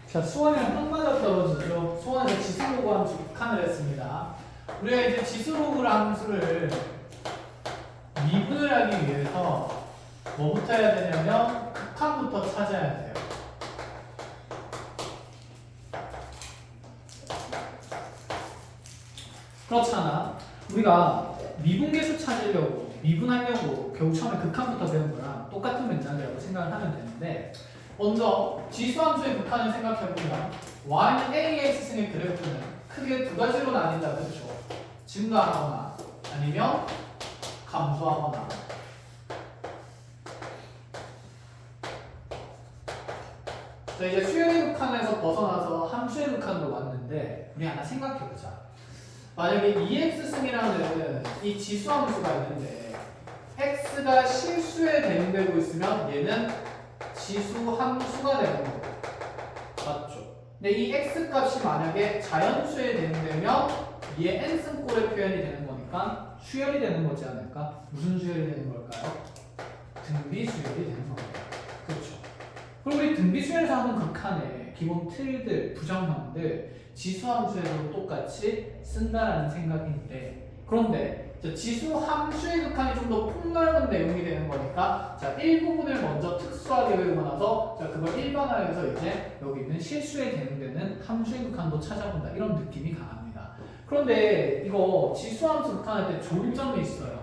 자, 수원이랑 딱 맞아 떨어지죠. 수원에서 지수로그 함수 극한을 했습니다. 우리가 이제 지수로그 함수를 미분을 하기 위해서 뭐부터 해야 되냐면 극한부터 찾아야 돼요. 그렇잖아. 우리가 미분계수 찾으려고, 미분하려고 겨우 처음에 극한부터 배운 거랑 똑같은 맥락이라고 생각을 하면 되는데, 먼저 지수함수의 극한을 생각해보면 y는 ax승의 그래프는 크게 두 가지로 나뉜다. 그렇죠? 증가하거나 아니면 감소하거나. 자, 이제 수열의 극한에서 벗어나서 함수의 극한으로 왔는데 우리 하나 생각해보자. 만약에 2x승이라는 이 지수함수가 있는데 x가 실수에 대응되고 있으면 얘는 지수 함수가 되는 거고, 맞죠? 근데 이 x 값이 만약에 자연수에 대응되면 얘 n승꼴의 표현이 되는 거니까 수열이 되는 거지 않을까? 무슨 수열이 되는 걸까요? 등비 수열이 되는 겁니다. 그렇죠? 그럼 우리 등비 수열에서 하는 극한의 기본 틀들, 부정형들 지수함수에서도 똑같이 쓴다라는 생각인데, 그런데 지수함수의 극한이 좀 더 폭넓은 내용이 되는 거니까 자, 일부분을 먼저 특수하게 외우고 나서 자, 그걸 일반화해서 이제 여기 있는 실수에 대응되는 함수의 극한도 찾아본다, 이런 느낌이 강합니다. 그런데 이거 지수함수 극한할 때 좋은 점이 있어요.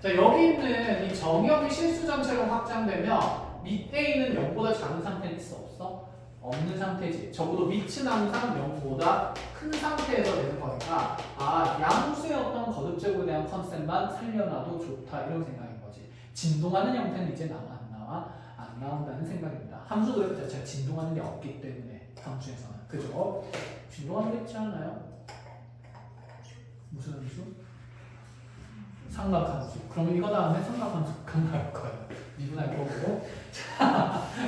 자, 여기 있는 이 정의역이 실수 전체로 확장되면 밑에 있는 0보다 작은 상태는 있어 없어? 없는 상태지. 적어도 밑은 항상 0보다 큰 상태에서 되는 거니까 아, 양수의 어떤 거듭제곱에 대한 컨셉만 살려놔도 좋다, 이런 생각인 거지. 진동하는 형태는 이제 나와 안 나와? 안 나온다는 생각입니다. 함수 그래프 자체가 진동하는 게 없기 때문에 함수에서는. 그죠? 진동하는 게 있지 않나요? 무슨 함수? 삼각함수. 그럼 이거 다음에 삼각함수 강할 거예요. 미분할 거고.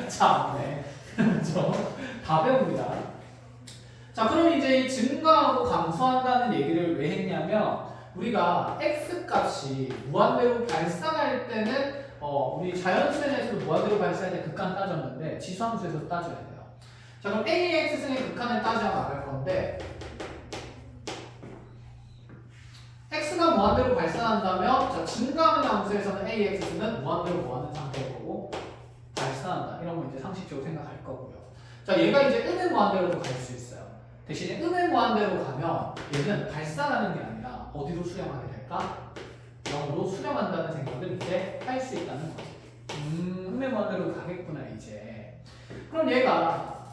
자, 네. 그렇죠? 다 배웁니다. 자, 그럼 이제 이 증가하고 감소한다는 얘기를 왜 했냐면 우리가 x 값이 무한대로 발산할 때는 우리 자연수에서도 무한대로 발산할 때 극한 따졌는데 지수함수에서 따져야 돼요. 자, 그럼 ax승의 극한을 따져 나갈 건데 x가 무한대로 발산한다면 자, 증가하는 함수에서는 ax는 무한대로 무한한 상태일 거고 발산한다, 이런 거 이제 상식적으로 생각할 거고요. 자, 얘가 이제 음의 무한대로도 갈 수 있어요. 대신에 음의 무한대로 가면 얘는 발산하는 게 아니라 어디로 수렴하게 될까? 0으로 수렴한다는 생각을 이제 할 수 있다는 거지. 음의 무한대로 가겠구나 이제. 그럼 얘가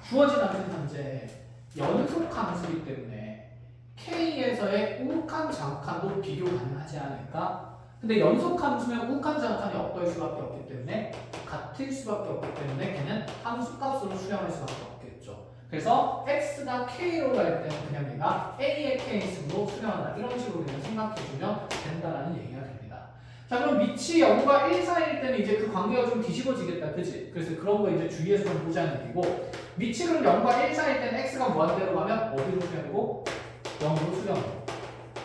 주어진 함수는 현재 연속 함수이기 때문에 K에서의 우극한 자극한도 비교 가능하지 않을까? 근데 연속 함수면 우극한 자극한이 어떨 수밖에 없기 때문에 같을 수밖에 없기 때문에 걔는 함수값으로 수렴할 수밖에 없겠죠. 그래서 x가 k로 갈 때는 그냥 얘가 a의 k승으로 수렴한다, 이런 식으로 그냥 생각해주면 된다라는 얘기가 됩니다. 자, 그럼 밑이 0과 1 사이일 때는 이제 그 관계가 좀 뒤집어지겠다, 그치? 그래서 그런 거 이제 주위에서 좀 보자는 얘기고, 밑이 그럼 0과 1 사이일 때는 x가 무한대로 가면 어디로 수렴이고? 0으로 수렴이고,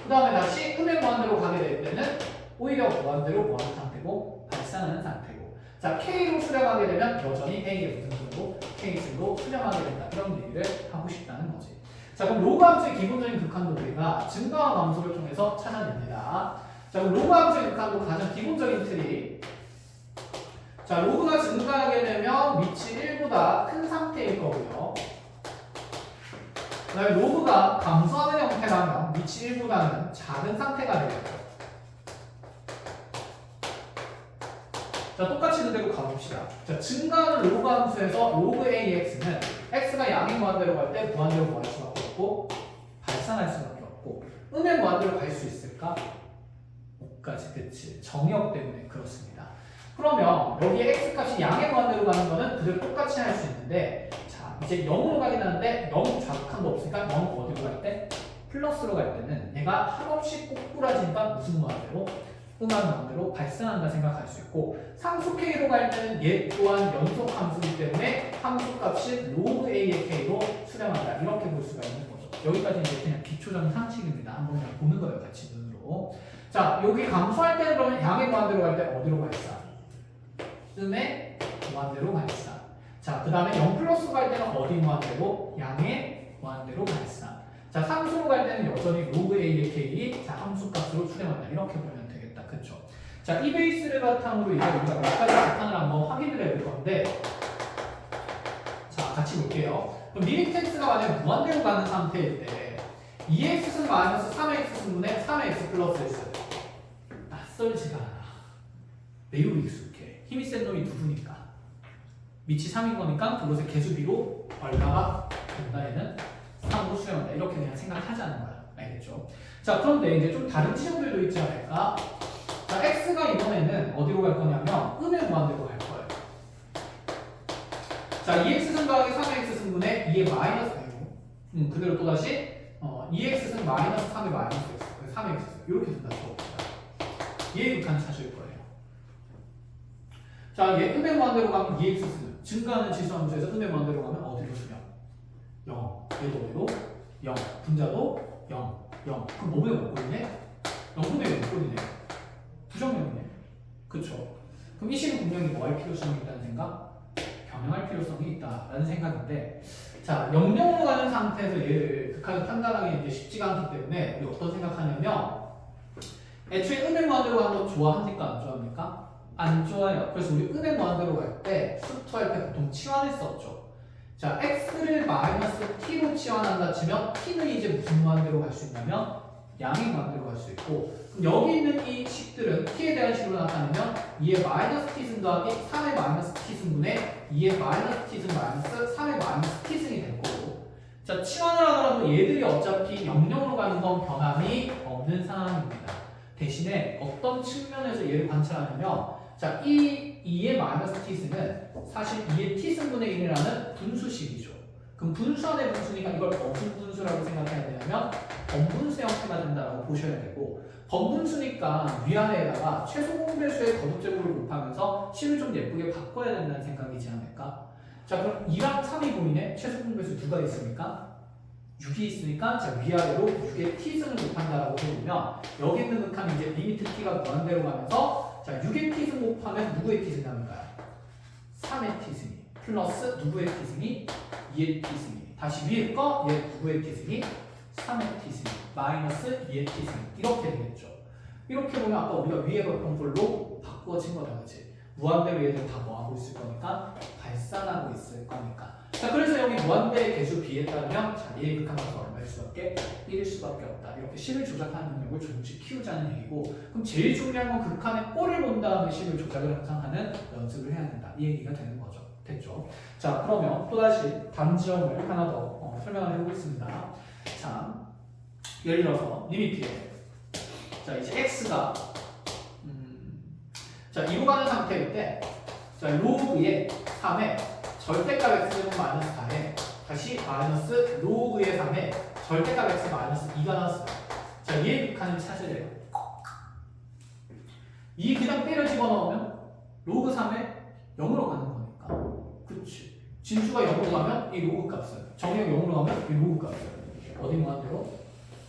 그 다음에 다시 음의 무한대로 가게 될 때는 오히려 무한대로 무한한 상태고 발산하는 상태고, 자, K로 수렴하게 되면 여전히 A의 무슨 수로 K승으로 수렴하게 된다, 이런 얘기를 하고 싶다는 거지. 자, 그럼 로그 함수의 기본적인 극한도 우리가 증가와 감소를 통해서 찾아냅니다. 자, 그럼 로그 함수의 극한도 가장 기본적인 틀이, 자, 로그가 증가하게 되면 밑이 1보다 큰 상태일 거고요. 그 다음에 로그가 감소하는 형태라면 밑이 1보다는 작은 상태가 되겠죠. 자, 똑같이 그대로 가봅시다. 자, 증가하는 로그 함수에서 로그 AX는 X가 양의 무한대로 갈 때 무한대로 구할 수밖에 없고 발산할 수밖에 없고, 음의 무한대로 갈 수 있을까? 못가지, 그치? 정역 때문에 그렇습니다. 그러면 여기에 X 값이 양의 무한대로 가는 거는 그대로 똑같이 할 수 있는데, 자, 이제 0으로 가긴 하는데 0 좌극한도 없으니까 0 어디로 갈 때? 플러스로 갈 때는 얘가 한없이 꼬꾸라지니까 무슨 무한대로? 음한 무한대로 발산한다 생각할 수 있고, 상수 K로 갈 때는 얘 또한 연속 함수이기 때문에 함수 값이 로그 A의 K로 수렴한다, 이렇게 볼 수가 있는 거죠. 여기까지 이제 그냥 기초적인 상식입니다. 한번 그냥 보는 거예요, 같이 눈으로. 자, 여기 감소할 때는 그러면 양의 무한대로 갈 때 어디로 발산? 음의 무한대로 발산. 자, 그 다음에 0 플러스로 갈 때는 어디 무한대로? 양의 무한대로 발산. 자, 상수로 갈 때는 여전히 로그 A의 K, 자, 함수값으로 출행한다. 이렇게 보면 되겠다. 그쵸? 자, 이 베이스를 바탕으로 이제 우리가 몇 가지 바탕을 한번 확인을 해볼 건데, 자, 같이 볼게요. 그럼 리미트 x가 만약 무한대로 가는 상태일 때, 2x승 마이너스 3x승분의 3x 플러스 s. 낯설지가 않아. 매우 익숙해. 힘이 센 놈이 누구니까. 밑이 3인 거니까 그것의 개수비로 얼마가 된다. 얘는 3으로 수렴한다. 이렇게 그냥 생각하자는 거야. 알겠죠? 자, 그런데 이제 좀 다른 지점들도 있지 않을까? 자, x가 이번에는 어디로 갈 거냐면 음의 무한대로 갈 거예요. 자, 2x승 더하기 3x승분의 2의 마이너스 그대로 또다시 2x승 마이너스 3의 마이너스 x 3x 이렇게 된다. 얘의 극한 찾을 거예요. 자, 얘 음의 무한대로 가면 2x승 증가하는 지수함수에서 음의 무한대로 가면 어디로 쓰면 0 얘도 어디로? 0 분자도 0 0 그럼 뭐분의 몇꼴이네? 0분의 몇꼴이네 부정형이네. 그쵸? 그럼 이 식은 분명히 뭐 할 필요성이 있다는 생각? 변형할 필요성이 있다라는 생각인데, 자, 0,0으로 가는 상태에서 얘를 극한을 판단하기 이제 쉽지가 않기 때문에 우리 어떤 생각하냐면, 애초에 음의 무한대로 가는 건 좋아합니까? 안 좋아합니까? 안 좋아요. 그래서 우리 음의 무한대로 갈 때 수투할 때 보통 치환했었죠. 자, x를 마이너스 t로 치환한다 치면 t는 이제 무슨 무한대로 갈 수 있냐면 양의 무한대로 갈 수 있고, 그럼 여기 있는 이 식들은 t에 대한 식으로 나타내면 2의 마이너스 t승 더하기 3의 마이너스 t승분의 2의 마이너스 t승 마이너스 3의 마이너스 t승이 될 거고, 자, 치환을 하더라도 얘들이 어차피 0,0으로 가는 건 변함이 없는 상황입니다. 대신에 어떤 측면에서 얘를 관찰하냐면, 자, 이 2의 마이너스 t승은 사실 2의 t승분의 1이라는 분수식이죠. 그럼 분수 안의 분수니까 이걸 무슨 분수라고 생각해야 되냐면 번분수 형태가 된다고 보셔야 되고, 번분수니까 위아래에다가 최소 공배수의 거듭제곱을 곱하면서 식을 좀 예쁘게 바꿔야 된다는 생각이지 않을까? 자, 그럼 2랑 3이 보이네? 최소 공배수 누가 있습니까? 6이 있으니까 자, 위아래로 6의 t승을 곱한다라고 해보면 여기 있는 극한은 이제 리미트 t가 무한대로 가면서 자, 6의 t승 곱하면 누구의 t승이 나올까요? 3의 t승이 플러스 누구의 t승이? 2의 t승이 다시 위에 거 얘 누구의 t승이? 3의 t승이 마이너스 2의 t승이 이렇게 되겠죠. 이렇게 보면 아까 우리가 위에 봤던 걸로 바꾸어진 거다. 그치? 무한대로 얘들 다 뭐하고 있을 거니까? 발산하고 있을 거니까. 자, 그래서 여기 무한대의 개수 b에 따르면 자, 얘의 극한값은 얼마일 수밖에? 1일 수밖에 없다. 이렇게 식을 조작하는 능력을 조금씩 키우자는 얘기고, 그럼 제일 중요한 건 극한의 꼴을 본 다음에 식을 조작을 항상 하는 연습을 해야 된다. 이 얘기가 되는 거죠. 됐죠? 자, 그러면 또다시 다른 지점을 하나 더 설명을 해보겠습니다. 자, 예를 들어서 리미트에 자, 이제 x가 자, 2로 가는 상태일 때 자, 로그의 3에 절대값 x제곱 마이너스 4에 다시 마이너스 로그의 3에 절대값 x 마이너스 2가 나왔어요. 자, 얘의 극한을 찾으래요. 이 그냥 때려 집어넣으면 로그 3에 0으로 가는 거니까. 그치. 진수가 0으로 가면 이 로그 값은, 정의가 0으로 가면 이 로그 값은 어디 무한대로?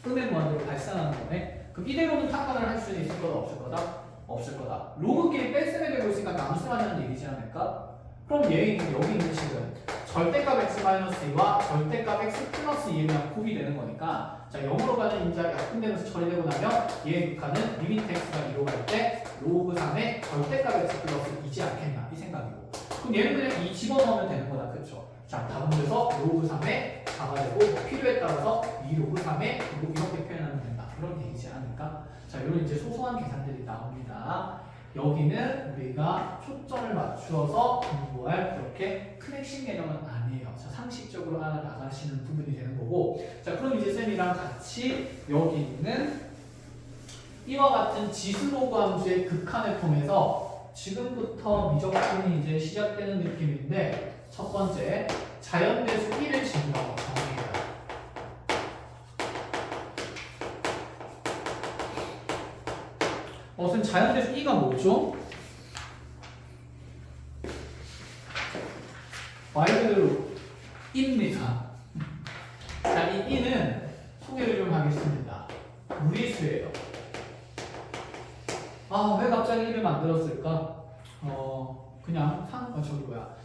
음의 무한대로 발산하는 거네. 그럼 이대로는 판단을 할 수 있을 거다 없을 거다? 없을 거다. 로그끼리 뺄셈이 되고 있으니까 남수라는 얘기지 않을까? 그럼 얘는 여기 있는 식은 절대값 x-2와 절대값 x 플러스 2에 대한 곱이 되는 거니까, 자, 0으로 가는 인자 약분되면서 처리되고 나면 얘의 극한은 리미트 x가 2로 갈 때 로그 3의 절대값 x 플러스 2지 않겠냐 이 생각이고, 그럼 얘는 그냥 2 집어넣으면 되는 거다. 그쵸? 자, 다음 문제에서 로그 3의 4가 되고 필요에 따라서 2 로그 3의 이렇게 표현하면 된다. 그런 얘기지 않을까? 자, 이런 이제 소소한 계산들이 나옵니다. 여기는 우리가 초점을 맞추어서 공부할 그렇게 큰 핵심 개념은 아니에요. 자, 상식적으로 알아나가시는 부분이 되는 거고, 자, 그럼 이제 쌤이랑 같이 여기 있는 이와 같은 지수로그 함수의 극한을 통해서 지금부터 미적분이 이제 시작되는 느낌인데, 첫 번째 자연대수 1을 집어넣어 정의해요. 선생님, 자연대수 2가 뭐죠? 말 그대로 입니다. 자, 이 2는 소개를 좀 하겠습니다. 무리수예요. 아, 왜 갑자기 1을 만들었을까? 그냥 저기 뭐야,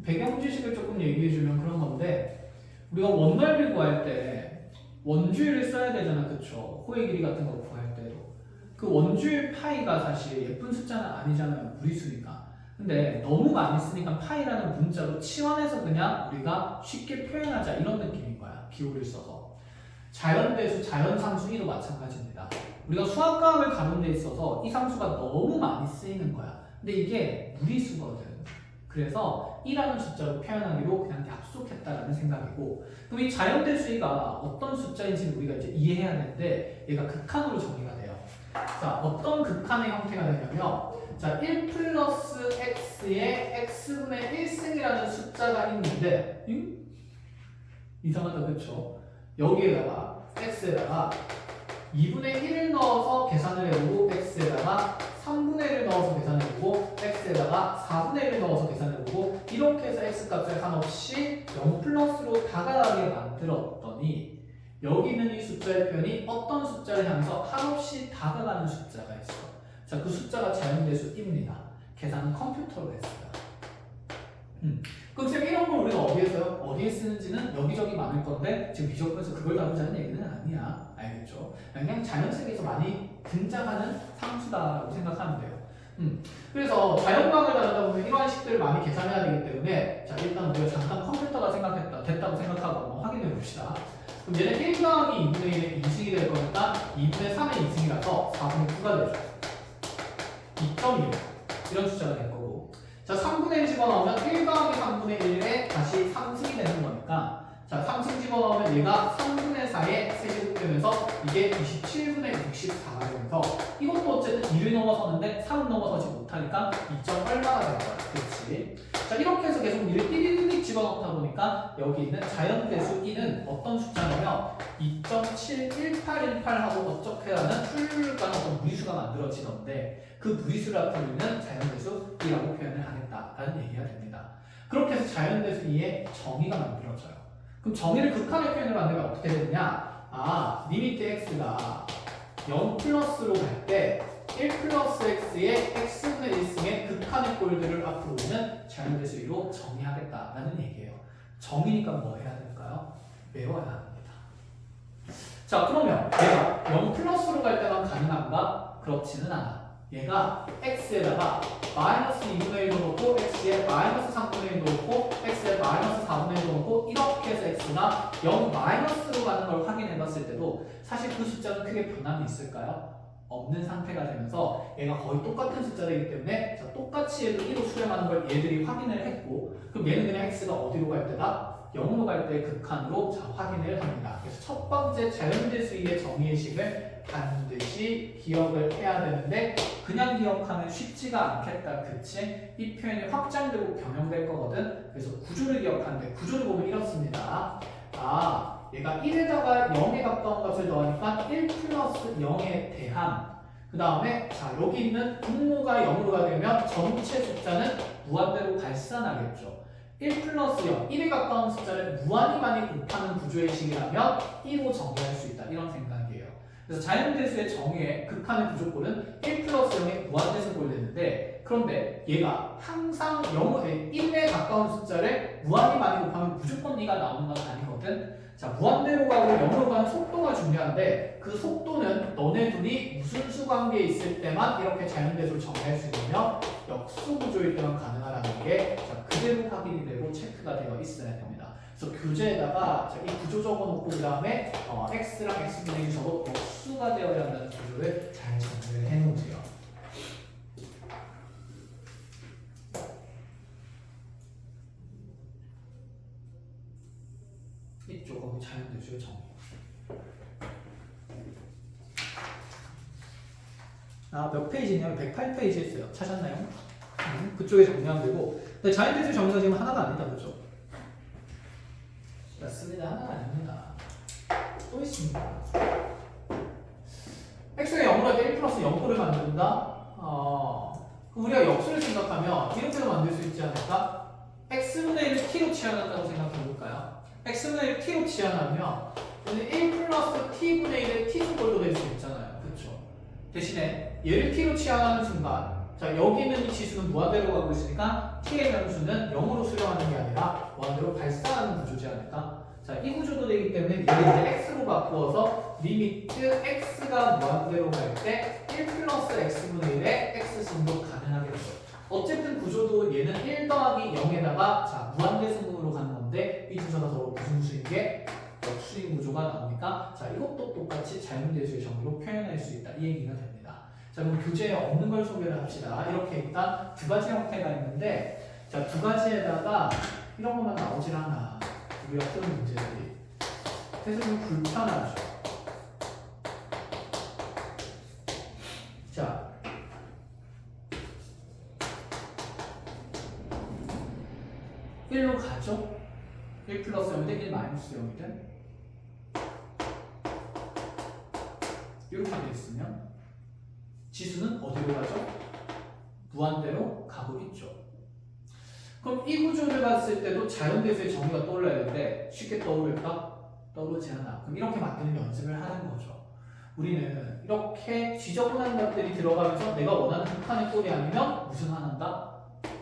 배경 지식을 조금 얘기해주면 그런 건데 우리가 원넓이 구할 때 원주율을 써야 되잖아, 그쵸? 호의 길이 같은 거 구할 때도 그 원주율 파이가 사실 예쁜 숫자는 아니잖아요, 무리수니까. 근데 너무 많이 쓰니까 파이라는 문자로 치환해서 그냥 우리가 쉽게 표현하자 이런 느낌인 거야, 기호를 써서. 자연대수, 자연상수도 마찬가지입니다. 우리가 수학과학을 가는 데 있어서 이 상수가 너무 많이 쓰이는 거야. 근데 이게 무리수거든. 그래서 2라는 숫자로 표현하기로 그냥 약속했다라는 생각이고, 그럼 이 자연대수가 어떤 숫자인지는 우리가 이제 이해해야 되는데 얘가 극한으로 정의가 돼요. 자, 어떤 극한의 형태가 되냐면 자, 1 플러스 x에 x분의 1승이라는 숫자가 있는데 이상하다, 그쵸? 여기에다가 x에다가 2분의 1을 넣어서 계산을 해보고 x에다가 3분의 1을 넣어서 계산을 해보고 x에다가 4분의 1을 넣어서 계산을 해보고 이렇게 해서 x값을 한없이 0 플러스로 다가가게 만들었더니 여기 있는 이 숫자의 표현이 어떤 숫자를 향해서 한없이 다가가는 숫자가 있어. 자, 그 숫자가 자연대수입니다. 계산은 컴퓨터로 했어요. 그럼 지금 이런 걸 우리가 어디에 써요? 어디에 쓰는지는 여기저기 많을 건데 지금 비교과에서 그걸 다루자는 얘기는 아니야. 알겠죠? 그냥 자연세계에서 많이 등장하는 상수다라고 생각하면 돼요. 그래서 자연과학을 다루다 보면 이러한 식들을 많이 계산해야 되기 때문에 자, 일단 우리가 잠깐 컴퓨터가 됐다고 생각하고 한번 확인해 봅시다. 그럼 얘는 1 더하기 2분의 1의 2승이 될 거니까 2분의 3의 2승이라서 4분의 9가 되죠. 2.25 이런 숫자가 될 거고, 자, 3분의 1 집어넣으면 1 더하기 3분의 1에 다시 3승이 되는 거니까 자, 3승 집어넣으면 얘가 3분의 4의 세제곱 되면서 이게 27분의 64가 되면서 이것도 어쨌든 2를 넘어서는데 3은 넘어서지 못하니까 2점 얼마가 될 거야. 그렇지? 자, 이렇게 해서 계속 2를 띠리리릭 집어넣다 보니까 여기 있는 자연대수 2는 어떤 숫자냐면 2.71818하고 어떻게 하는 훌륭한 어떤 무리수가 만들어지던데 그 무리수를 나타내는 자연대수 2라고 표현을 하겠다라는 얘기가 됩니다. 그렇게 해서 자연대수 2의 정의가 만들어져요. 그럼 정의를 극한의 표현을 만들면 어떻게 되느냐? 리미트 x가 0 플러스로 갈 때 1 플러스 x의 x분의 1승의 극한의 꼴들을 앞으로 오는 자연대수 2로 정의하겠다라는 얘기예요. 정의니까 뭐 해야 될까요? 외워야 합니다. 자, 그러면 얘가 0 플러스로 갈 때만 가능한가? 그렇지는 않아. 얘가 x에다가 마이너스 2분의 1도 넣고 x에 마이너스 3분의 1도 넣고 x에 마이너스 4분의 1도 넣고 이렇게 해서 x가 0 마이너스로 가는 걸 확인해 봤을 때도 사실 그 숫자는 크게 변함이 있을까요? 없는 상태가 되면서 얘가 거의 똑같은 숫자이기 때문에 자, 똑같이 얘도 1로 수렴하는 걸 얘들이 확인을 했고 그럼 얘는 그냥 x가 어디로 갈 때다? 0으로 갈 때 극한으로 자, 확인을 합니다. 그래서 첫 번째 자연대수의 정의식을 반드시 기억을 해야 되는데 그냥 기억하면 쉽지가 않겠다. 그치? 이 표현이 확장되고 변형될 거거든. 그래서 구조를 기억하는데 구조를 보면 이렇습니다. 얘가 1에다가 0에 가까운 값을 더하니까 1 플러스 0에 대한 그 다음에 자 여기 있는 분모가 0으로 되면 전체 숫자는 무한대로 발산하겠죠. 1 플러스 0, 1에 가까운 숫자를 무한히 많이 곱하는 구조의 식이라면 1로 정의할 수 있다. 이런 생각이에요. 그래서 자연대수의 정의의 극한의 부족골은 1 플러스 0의 무한대수골이 되는데 그런데 얘가 항상 1에 가까운 숫자를 무한히 많이 곱하면 무조건 2가 나오는 건 아니거든. 자, 무한대로 가고 0으로 가는 속도가 중요한데 그 속도는 너네 둘이 무슨 수 관계에 있을 때만 이렇게 자연대수를 정의할 수 있으며 역수 구조일 때만 가능하다는 게 자, 그대로 확인이 되고 체크가 되어 있어야 됩니다. 그래서 교재에다가 자, 이 구조 적어놓고 그 다음에 x랑 x분의 1 적어 역수가 되어야 한다는 구조를 잘 정리를 해놓으세요. 이쪽 거기 자연대수의 정의. 몇 페이지냐면 108페이지에 있어요. 찾았나요? 그쪽에 정리하면 되고. 근데 자연대수 정의가 지금 하나가 아니다. 그렇죠? 맞습니다. 하나가 아닙니다. 또 있습니다. x가 0으로 할 때 1 플러스 0꼴을 만든다? 우리가 역수를 생각하면 이렇게도 만들 수 있지 않을까? x분의 1을 t로 치환한다고 생각해볼까요? x분의 1을 t로 치환하면 1 플러스 t분의 1의 t승꼴도 될 수 있잖아요. 그렇죠? 대신에 얘를 t로 치환하는 순간 자 여기 있는 이 지수는 무한대로 가고 있으니까 t의 변수는 0으로 수렴하는 게 아니라 무한대로 발산하는 구조지 않을까? 자, 이 구조도 되기 때문에 이걸 이제 x로 바꾸어서 리미트 x가 무한대로 갈 때 1 플러스 x분의 1의 x승도 가능하게 되죠. 어쨌든 구조도 얘는 1 더하기 0에다가 자 무한대승으로 가는 건데 이 주소가 서로 무슨 수인 게 역수인 구조가 나오니까 자 이것도 똑같이 자연대수의 정의로 표현할 수 있다 이 얘기가 됩니다. 자 그럼 교재에 없는 걸 소개를 합시다. 이렇게 일단 두 가지 형태가 있는데 자 두 가지에다가 이런 것만 나오질 않아. 우리가 푸는 문제들이 그래서 좀 불편하죠. 자 1로 가죠? 1 플러스 0이든 1 마이너스 0이든 이렇게 되어 있으면 지수는 어디로 가죠? 무한대로 가고 있죠. 그럼 이 구조를 봤을 때도 자연대수의 정의가 떠올라야 되는데 쉽게 떠오를까? 떠오르지 않아. 그럼 이렇게 만드는 연습을 하는 거죠. 우리는 이렇게 지저분한 것들이 들어가면서 내가 원하는 극한의 꼴이 아니면 무슨 환한다?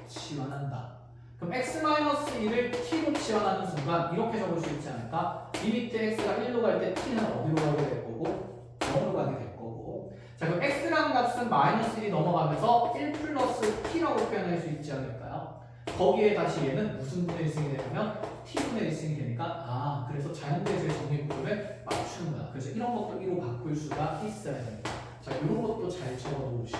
치환한다. 그럼 x-1을 t로 치환하는 순간 이렇게 적을 수 있지 않을까? 리미트 x가 1로 갈 때 t는 어디로 가게 될 거고 0으로 가게 될 거고 자 그럼 x라는 값은 마이너스 1이 넘어가면서 1 플러스 t라고 표현할 수 있지 않을까요? 거기에 다시 얘는 무슨 분의 1승이 되냐면 t분의 1승이 되니까 아 그래서 자연대수의 정의 구조를 맞추는구나. 그래서 이런 것도 1로 바꿀 수가 있어야 됩니다. 자 이런 것도 잘 적어 놓으시고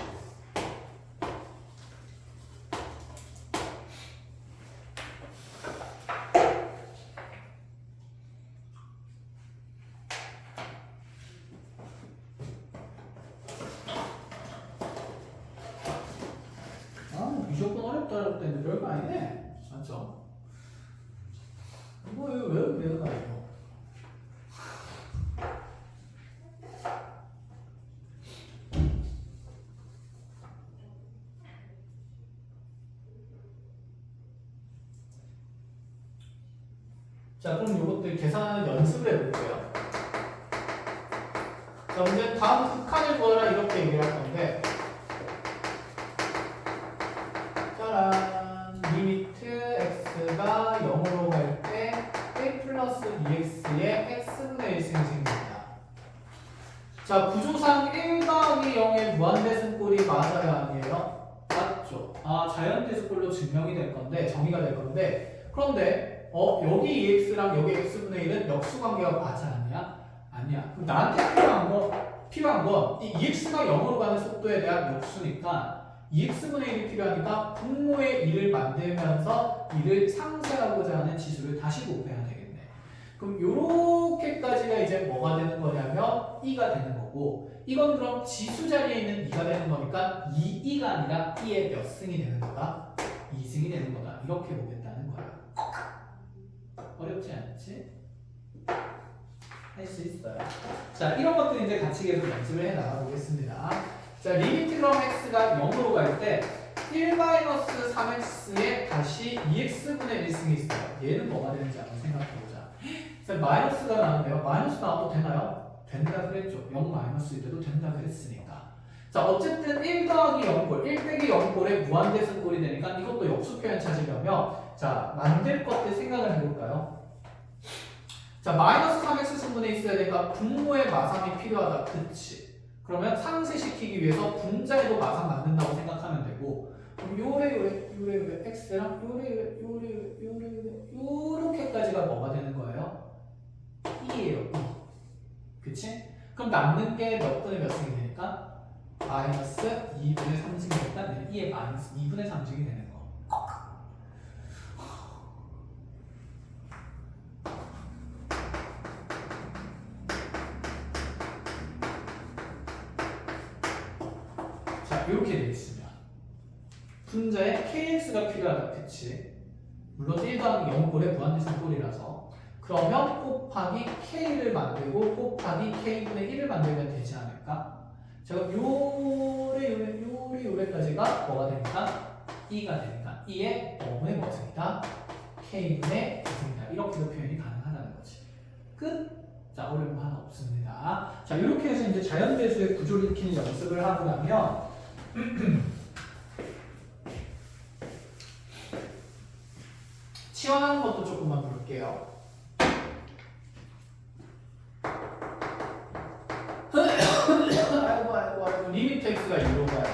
무조건 어렵다 했는데 별거 아니네. 맞죠? 이거 왜 되는 거 아니에요? 자, 그럼 이것들 계산하는 연습을 해볼게요. 자, 이제 다음 극한을 구하라 이렇게 얘기를 할 건데 짜란 리미트 x가 0으로 갈 때 1 플러스 2x의 x분의 1승이 생깁니다. 자 구조상 1 더하기 0의 무한대승꼴이 맞아요 아니에요? 맞죠. 아 자연대수꼴로 증명이 될 건데 정의가 될 건데 그런데 여기 2x랑 여기 x분의 1은 역수관계가 맞아 아니야? 아니야. 그럼 나한테 필요한 건 이 2x가 0으로 가는 속도에 대한 역수니까 2x분의 1이 필요하니까 분모의 1을 만들면서 이를 상쇄하고자 하는 지수를 다시 곱해야 되겠네. 그럼 요렇게까지가 이제 뭐가 되는 거냐면 2가 되는 거고 이건 그럼 지수 자리에 있는 2가 되는 거니까 2가 아니라 2의 몇 승이 되는 거다? 2승이 되는 거다. 이렇게 보겠다는 거야. 어렵지 않지? 할 수 있어요. 자 이런 것들 이제 같이 계속 연습을 해 나가보겠습니다. 자, 리미트 그럼 x가 0으로 갈 때 1-3x에 다시 2x분의 1승이 있어요. 얘는 뭐가 되는지 한번 생각해보자. 자, 마이너스가 나오는데요. 마이너스 나와도 되나요? 된다 그랬죠. 0 마이너스일 때도 된다 그랬으니까. 자, 어쨌든 1 더하기 0꼴, 1 빼기 0꼴에 무한대승꼴이 되니까 이것도 역수 표현 찾으려면 자, 만들 것들 생각을 해볼까요? 자, 마이너스 3x 승분에 있어야 되니까 분모의 마삼이 필요하다. 그치? 그러면 상쇄시키기 위해서 분자에도 마상 만든다고 생각하면 되고 그럼 요래 x랑 요래 요렇게까지가 뭐가 되는 거예요? 2예요. 2. 그치? 그럼 남는 게 몇 분의 몇 승이 되니까? 마이너스 2분의 3승이 되니까 2의 마이너스 2분의 3승이 되는 거. 이렇게 되어 있으면 분자에 kx가 필요하다. 그치? 물론 1 더하기 0꼴의 무한대승꼴이라서 그러면 곱하기 k를 만들고 곱하기 k분의 1을 만들면 되지 않을까? 자 그럼 요래까지가 뭐가 되니까? 2가 되니까 2의 5분의 무승이다. k분의 2승이다. 이렇게도 표현이 가능하다는 거지. 끝! 자 어려운 거 하나 없습니다. 자 이렇게 해서 이제 자연대수의 구조를 익히는 연습을 하고 나면 다음 것도 조금만 볼게요. 아이고 리미트 x가 2로 가요.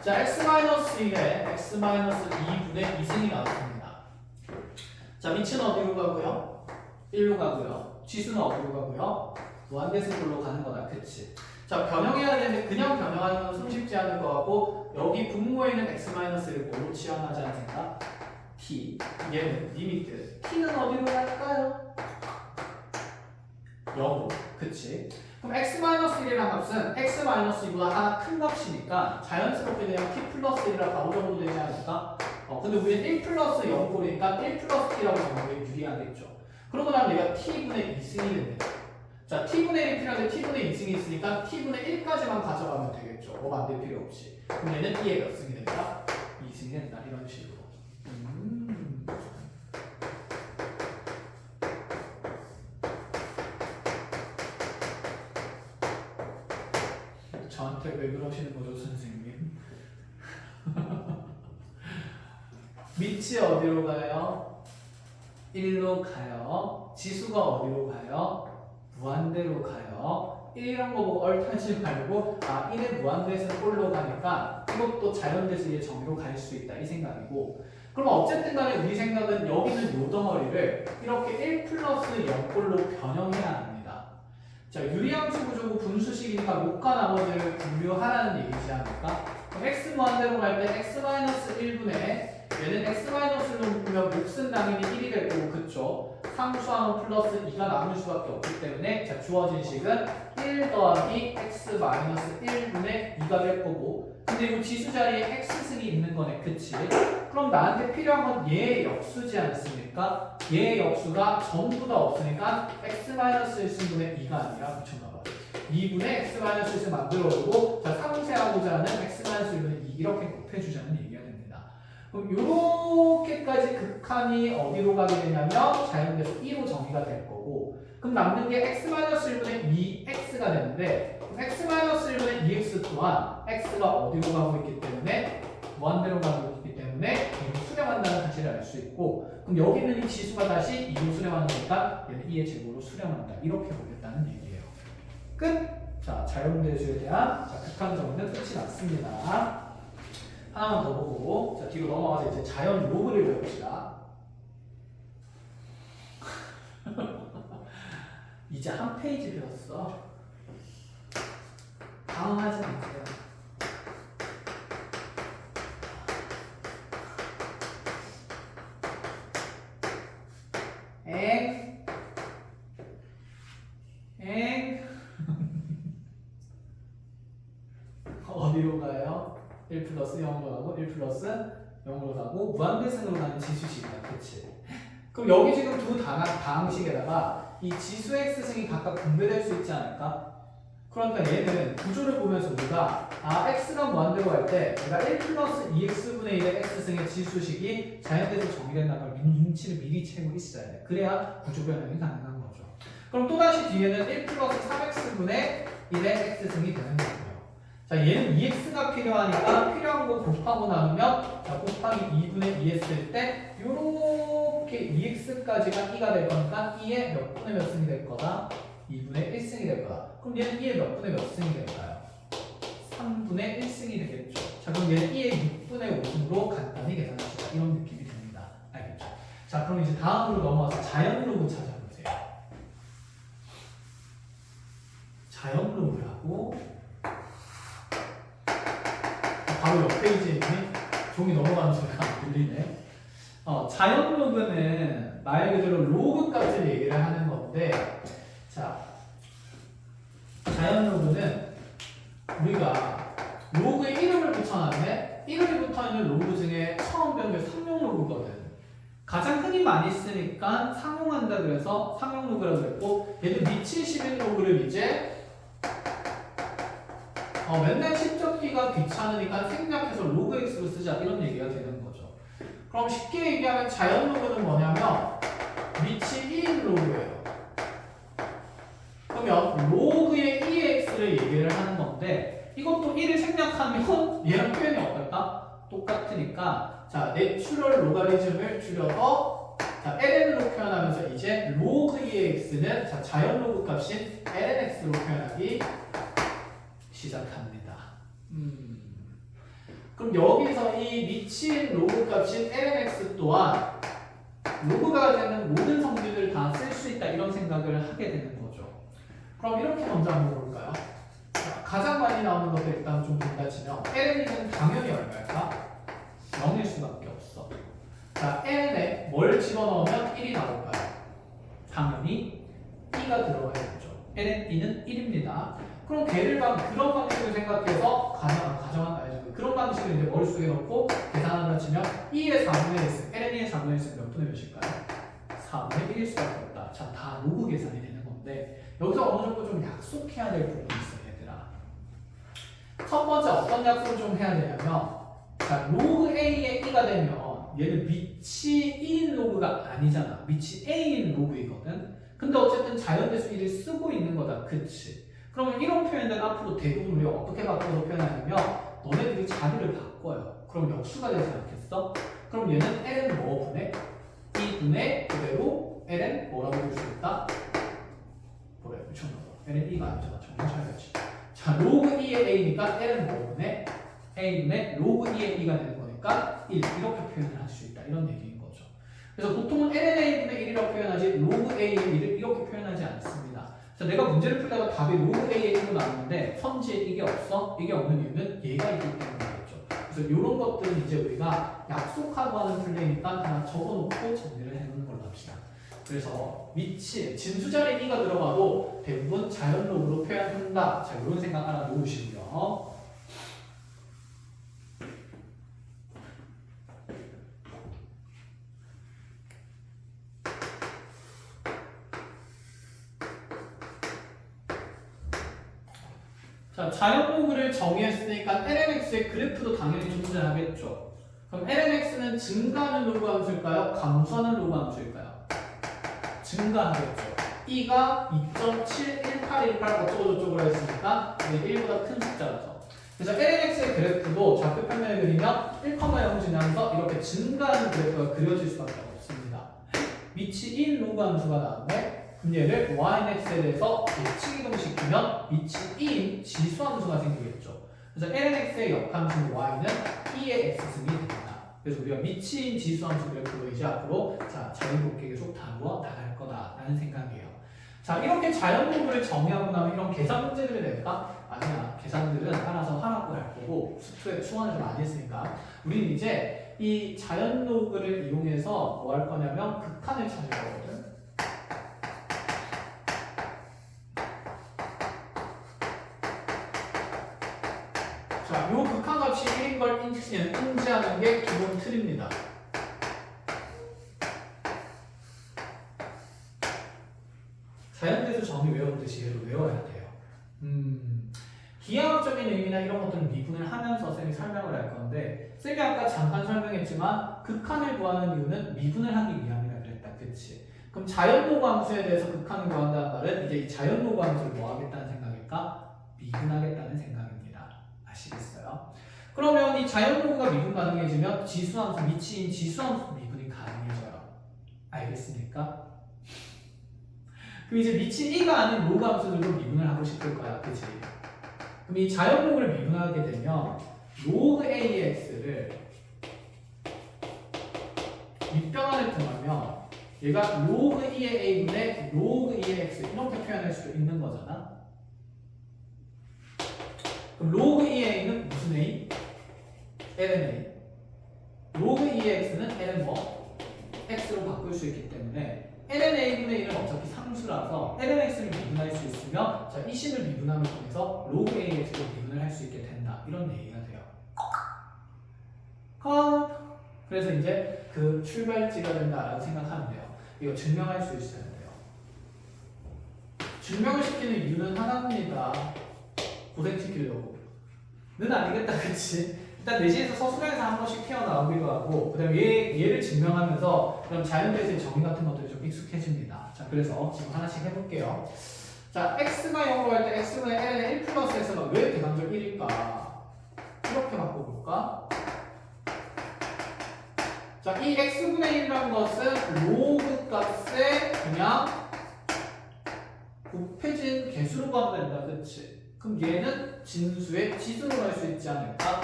자 x-1에 x-2분의 2승이 나왔습니다. 자 밑은 어디로 가고요? 1로 가고요. 지수는 어디로 가고요? 무한대승꼴로 가는 거다. 그치? 자 변형해야 되는데 그냥 변형하는 건 손쉽지 않을 것 같고 여기 분모에 있는 x-를 뭘로 치환하지 않습니까? t. 얘는 리미트. t는 어디로 갈까요? 0으로. 그치? 그럼 x-1이라는 값은 x-2보다 하나 큰 값이니까 자연스럽게 그냥 t 플러스 1이라 바로 적어도 되지 않을까? 근데 우리는 1 플러스 0꼴이니까 1 플러스 t라고 적는 게 유리하겠죠. 그러고 나면 얘가 t분의 2승이 됩니다. 자, t분의 1이 필요한데 t분의 2승이 있으니까 t분의 1까지만 가져가면 되겠죠. 뭐 만들 필요 없이. 그럼 얘는 t의 몇 승이 된다? 2승이 된다. 이런 식으로. 저한테 왜 그러시는 거죠, 선생님? 밑이 어디로 가요? 1로 가요. 지수가 어디로 가요? 무한대로 가요. 이런 거 보고 얼타지 말고 1의 무한대에서는 꼴로 가니까 이것도 자연대수의 정의로 갈 수 있다 이 생각이고 그럼 어쨌든 간에 우리 생각은 여기는 요 덩어리를 이렇게 1 플러스 0꼴로 변형해야 합니다. 자 유리함수 구조고 분수식이니까 요과 나머지를 분류하라는 얘기지 않을까? 그럼 x 무한대로 갈 때 x-1분의 얘는 x-1로 묶으면 몫은 당연히 1이 될 거고 그쵸? 상수항은 플러스 2가 남을 수밖에 없기 때문에 자 주어진 식은 1 더하기 x-1분의 2가 될 거고 근데 이 지수 자리에 x승이 있는 거네 그치? 그럼 나한테 필요한 건 얘의 역수지 않습니까? 얘의 역수가 전부 다 없으니까 x-1승분의 2가 아니라 붙여놔봐 2분의 x-1승 만들어주고 자 상쇄하고자 하는 x-1분의 2 이렇게 곱해주자는 얘기가 됩니다. 그럼 요렇게까지 극한이 어디로 가게 되냐면 자연대수 2로 정의가 될 거고 그럼 남는 게 x-1분의 2x가 되는데 x-1분의 2x 또한 x가 어디로 가고 있기 때문에 무한대로 가고 있기 때문에 얘를 수렴한다는 사실을 알 수 있고 그럼 여기 있는 이 지수가 다시 2로 수렴하는 거니까 얘는 2의 제곱으로 수렴한다 이렇게 보겠다는 얘기예요. 끝! 자 자연대수에 대한 극한 정의는 끝이 났습니다. 하나만 더 보고 자 뒤로 넘어가서 이제 자연 로그를 배웁시다. 이제 한 페이지 배웠어. 당황하지 마세요. 어디로 가요? 1 플러스 0으로 가고 1 플러스 0으로 가고 무한대승으로 가는 지수식이다. 그치? 그럼 여기 지금 두 방식에다가 이 지수 x승이 각각 분배될 수 있지 않을까? 그러니까 얘는 구조를 보면서 우리가 x가 무한대로 갈 때 내가 1 플러스 2x분의 1의 x승의 지수식이 자연대로 정의된다는 걸 눈치를 미리 채우고 있어야 돼. 그래야 구조 변형이 가능한 거죠. 그럼 또다시 뒤에는 1 플러스 3x분의 1의 x승이 되는 거고요. 자 얘는 2x가 필요하니까 필요한 거 곱하고 나누면 자 곱하기 2분의 2 했을 때 요렇게 2x까지가 2가 될 거니까 2의 몇 분의 몇 승이 될 거다? 2분의 1승이 될 거다. 그럼 얘는 2의 몇 분의 몇 승이 될까요? 3분의 1승이 되겠죠. 자 그럼 얘는 2의 6분의 5승으로 간단히 계산합시다. 이런 느낌이 듭니다. 알겠죠? 자 그럼 이제 다음으로 넘어와서 자연 로그 찾아보세요. 자연 로그라고 바로 옆 페이지에 있니? 종이 넘어가는 소리가 안 들리네. 자연 로그는 말 그대로 로그 값을 얘기를 하는 건데, 자, 자연 로그는 우리가 로그에 이름을 붙여놨네? 이름이 붙어있는 로그 중에 처음 배운 게 상용 로그거든. 가장 흔히 많이 쓰니까 상용한다 그래서 상용 로그라고 그랬고, 얘는 미치시는 로그를 이제 맨날 집적기가 귀찮으니까 생략해서 로그 x로 쓰자 이런 얘기가 되는 거죠. 그럼 쉽게 얘기하면 자연 로그는 뭐냐면 밑이 1인 로그예요. 그러면 로그의 2x를 얘기를 하는 건데 이것도 1을 생략하면 얘랑 표현이 어떨까? 똑같으니까 자 내추럴 로가리즘을 줄여서 이제 로그 2x는 자, 자연 로그 값인 lnx로 표현하기 시작합니다. 그럼 여기서 이 미친 로그 값인 lnx 또한 로그가 되는 모든 성질을 다 쓸 수 있다 이런 생각을 하게 되는 거죠. 그럼 이렇게 먼저 한번 볼까요? 자, 가장 많이 나오는 것들 일단 좀 본다 치면 ln은 당연히 얼마일까? 0일 수밖에 없어. 자, ln에 뭘 집어넣으면 1이 나올까요? 당연히 2가 들어가야겠죠. ln2는 1입니다. 그럼 걔를 그런 방식을 생각해서 그런 방식을 이제 머릿속에 넣고 계산한다 치면 2의 4분의 1승, ln의 4분의 1승 몇 분의 몇일까요? 4분의 1일 수밖에 없다. 자, 다 로그 계산이 되는 건데 여기서 어느 정도 좀 약속해야 될 부분이 있어요, 얘들아. 첫 번째 어떤 약속을 좀 해야 되냐면 자, 로그 a의 2가 되면 얘는 밑이 2인 로그가 아니잖아. 밑이 a인 로그이거든. 근데 어쨌든 자연대수 1을 쓰고 있는 거다. 그치? 그러면 이런 표현들 앞으로 대부분 우리가 어떻게 바꿔서 표현하냐면 너네들이 자리를 바꿔요. 그럼 역수가 되지 않겠어? 그럼 얘는 ln 뭐 분의? 2분의 그대로 ln 뭐라고 볼 수 있다? 뭐래? 미쳤나봐. ln 2가 아니잖아. 정말 잘해야지. 자, 로그 2의 a니까 ln 뭐 분의? a분의 로그 2의 2가 되는 거니까 1 이렇게 표현을 할 수 있다. 이런 얘기인 거죠. 그래서 보통은 ln a분의 1이라고 표현하지 로그 a의 1을 이렇게 표현하지 않습니다. 그래서 내가 문제를 풀다가 답이 로그 a의 1로 나왔는데 선지에 이게 없어? 이게 없는 이유는 얘가 있기 때문이겠죠. 그래서 이런 것들은 이제 우리가 약속하고 하는 플레이니까 하나 적어놓고 정리를 해놓는 걸로 합시다. 그래서 밑이 진수자리에 2가 들어가도 대부분 자연로그로 표현한다. 자, 이런 생각 하나 놓으시고요. 자, 자연로그를 정의했으니까 lnx의 그래프도 당연히 존재하겠죠. 그럼 lnx는 증가하는 로그 함수일까요? 감소하는 로그 함수일까요? 증가하겠죠. 2가 2.71818 어쩌고저쩌고 했으니까 1보다 큰 숫자라서. 그래서 lnx의 그래프도 좌표 평면을 그리면 1,0 지나면서 이렇게 증가하는 그래프가 그려질 수밖에 없습니다. 밑이 1 로그 함수가 나왔네. 그럼 얘를 ynx에 대해서 예측이동시키면 밑이 2인 지수함수가 생기겠죠. 그래서 lnx의 역함수 y는 2의 x승이 됩니다. 그래서 우리가 미치인 지수함수 그래프로 이제 앞으로 자연곱게 계속 다루어 나갈 거다라는 생각이에요. 자, 이렇게 자연로그를 정의하고 나면 이런 계산 문제들을 낼까? 아니야. 계산들은 알아서 하라고 할 거고 수원에서 많이 했으니까 우리는 이제 이 자연로그를 이용해서 뭐 할 거냐면 극한을 찾을 거거든. 자, 요 극한값이 1인 걸 인지하는 게 기본 틀입니다. 자연대수 정의 외우듯이 얘를 외워야 돼요. 기하학적인 의미나 이런 것들은 미분을 하면서 쌤이 설명을 할 건데 쌤이 아까 잠깐 설명했지만 극한을 구하는 이유는 미분을 하기 위함이라 그랬다. 그치? 그럼 자연로그 함수에 대해서 극한을 구한다는 말은 이제 이 자연로그 함수를 뭐 하겠다는 생각일까? 미분하겠다는 생각입니다. 아시겠어요? 그러면 이 자연로그가 미분 가능해지면 지수함수, 미치인 지수함수 미분이 가능해져요. 알겠습니까? 그럼 이제 미치 2가 아닌 로그 함수들도 미분을 하고 싶을 거야. 그치? 그럼 이 자연로그를 미분하게 되면 로그 AX를 밑변환을 통하면 얘가 로그 2의 A분의 로그 2의 X 이렇게 표현할 수도 있는 거잖아. 그럼 로그 2의 A는 무슨 A? ln A. 로그 2의 X는 ln 뭐? X로 바꿀 수 있기 때문에 ln A분의 1은 어차피 상수라서 ln X를 미분할 수 있으면 자, 이 식을 미분함을 통해서 로그 AX를 미분을 할 수 있게 된다. 이런 얘기가 돼요. 컷! 그래서 이제 그 출발지가 된다라고 생각하면 돼요. 이거 증명할 수 있어야 돼요. 증명을 시키는 이유는 하나입니다. 고생시키려고. 는 아니겠다, 그치? 일단 내신에서 서술형에서 한 번씩 튀어나오기도 하고 그 다음에 얘를 증명하면서 그럼 자연대수의 정의 같은 것들이 좀 익숙해집니다. 자, 그래서 지금 하나씩 해볼게요. 자, x가 0으로 할 때 x분의 ln의 1 플러스 x가 왜 대강절 1일까? 이렇게 바꿔볼까? 자, 이 x분의 1이라는 것은 로그 값의 그냥 곱해진 개수로 가면 된다. 그치? 그럼 얘는 진수의 지수로 갈 수 있지 않을까?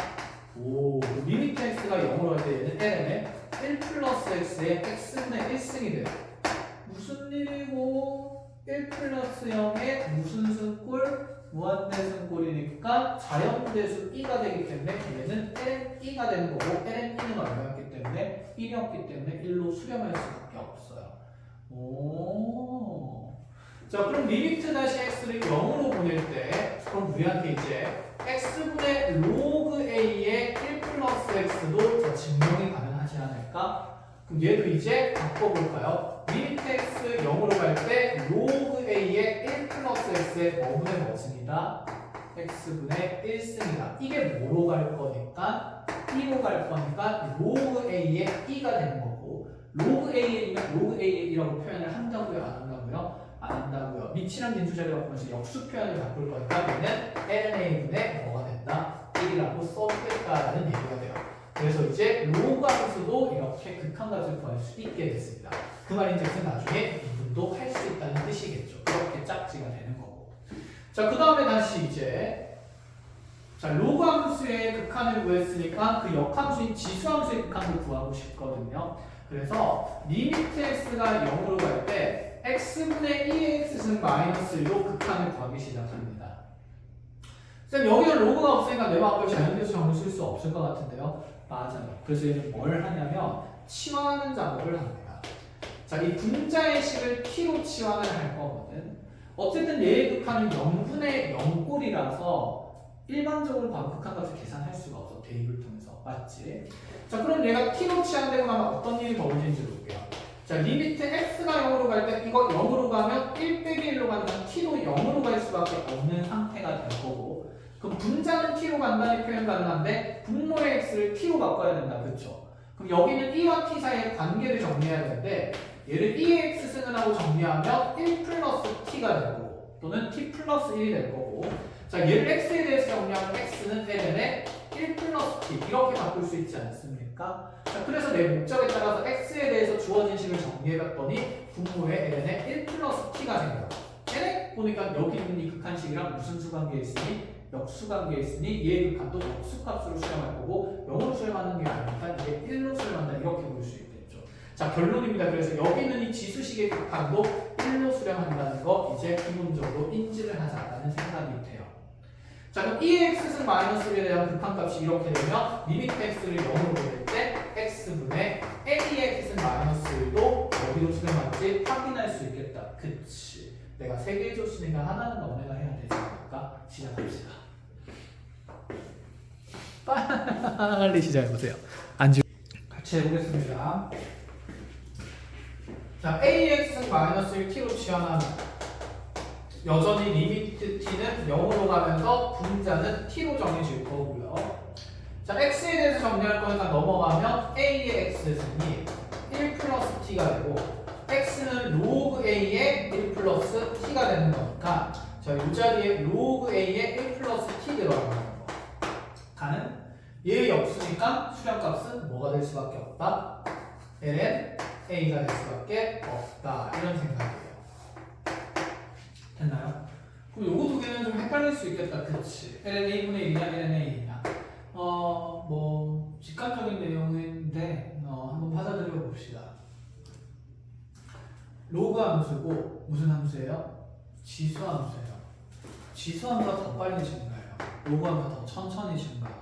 오, 리미트 x가 0으로 할 때 얘는 ln에 1 플러스 x의 x분의 1승이 돼요. 무슨 일이고 1 플러스 0의 무슨 승골? 무한대승골이니까 자연대수 2가 되기 때문에 얘는 ln 2가 되는 거고 ln 2는 얼마였기 때문에 1이었기 때문에 1로 수렴할 수밖에 없어요. 오. 자, 그럼 리미트 다시 x를 0으로 보낼 때 그럼 우리한테 이제 x분의 로그 a의 1 플러스 x도 자, 증명이 가능하지 않을까? 그럼 얘도 이제 바꿔볼까요? 리미트 x 0으로 갈 때 로그 a의 1 플러스 x의 뭐분의 뭐승이다? x분의 1승이다. 이게 뭐로 갈 거니까? 2로 갈 거니까 로그 a의 2가 되는 거고 로그 a의 2가 로그 a의 2라고 표현을 한다고요? 안 한다고요? 안 한다고요. 미치는 진수자를 바꾸면서 역수 표현을 바꿀 거니까 얘는 lna분의 뭐가 된다? 1이라고 써주겠다라는 얘기가 돼요. 그래서 이제 로그 함수도 이렇게 극한값을 구할 수 있게 됐습니다. 그 말인즉슨 나중에 미분도 할 수 있다는 뜻이겠죠. 이렇게 짝지가 되는 거고. 자, 그 다음에 다시 이제 자, 로그 함수의 극한을 구했으니까 그 역함수인 지수함수의 극한을 구하고 싶거든요. 그래서 리미트 x가 0으로 갈 때 x분의 2x승 마이너스 1로 극한을 구하기 시작합니다. 쌤, 여기는 로그가 없으니까 내 마음대로 자연대수 정을 쓸 수 없을 것 같은데요. 맞아요. 그래서 얘는 뭘 하냐면 치환하는 작업을 합니다. 자, 이 분자의 식을 t로 치환을 할 거거든. 어쨌든 얘의 극한은 0분의 0꼴이라서 일반적으로 바로 극한값을 계산할 수가 없어. 대입을 통해서. 맞지? 자, 그럼 얘가 t로 치환되고 나면 어떤 일이 벌어지는지 볼게요. 자, 리미트 x가 0으로 갈 때 이거 0으로 가면 1 빼기 1로 가면 t도 0으로 갈 수밖에 없는 상태가 될 거고 그럼 분자는 t로 간다는 표현 가능한데 분모의 x를 t로 바꿔야 된다. 그쵸? 그럼 여기는 2와 t 사이의 관계를 정리해야 되는데 얘를 2의 x승을 하고 정리하면 1 플러스 t가 되고 또는 t 플러스 1이 될 거고 자, 얘를 x에 대해서 정리하면 x는 ln에 1 플러스 t 이렇게 바꿀 수 있지 않습니까? 자, 그래서 내 목적에 따라서 x에 대해서 주어진 식을 정리해봤더니 분모의 ln에 1 플러스 t가 생겨요. ln 보니까 여기 있는 이 극한식이랑 무슨 수관계에 있으니? 역수관계에 있으니 얘의 극한도 역수값으로 수렴할 거고 0으로 수렴하는 게 아니니까 이게 1로 수렴한다 이렇게 볼 수 있겠죠. 자, 결론입니다. 그래서 여기 있는 이 지수식의 극한도 1로 수렴한다는 거 이제 기본적으로 인지를 하자라는 생각이 돼요. 자, 그럼 2x승 마이너스 1에 대한 극한값이 이렇게 되면 리미트 x를 0으로 보낼 때 x분의 a의 x승 마이너스 1도 어디로 수렴할지 확인할 수 있겠다. 그치? 내가 3개 줬으니까 하나는 너네가 해야 되지 않을까? 시작합시다. 빨리 시작해보세요. 같이 해보겠습니다. 자, ax승 마이너스 1 t로 치환하면 여전히 리미트 t는 0으로 가면서 분자는 t로 정해질 거고요. 자, x에 대해서 정리할 거니까 넘어가면 a의 x승이 1 플러스 t가 되고 x는 로그 a의 1 플러스 t가 되는 거니까 자, 이 자리에 로그 a의 1 플러스 t 들어가는 거. 가는 얘의 역수니까 수렴값은 뭐가 될 수밖에 없다? ln a가 될 수밖에 없다. 이런 생각이에요. 됐나요? 그럼 요거 두 개는 좀 헷갈릴 수 있겠다. 그치? ln a분의 1이냐 ln a냐 뭐 직관적인 내용인데 한번 받아들여 봅시다. 로그 함수고 무슨 함수예요? 지수 함수예요. 지수 함수가 더 빨리 증가해요. 로그 함수가 더 천천히 증가하고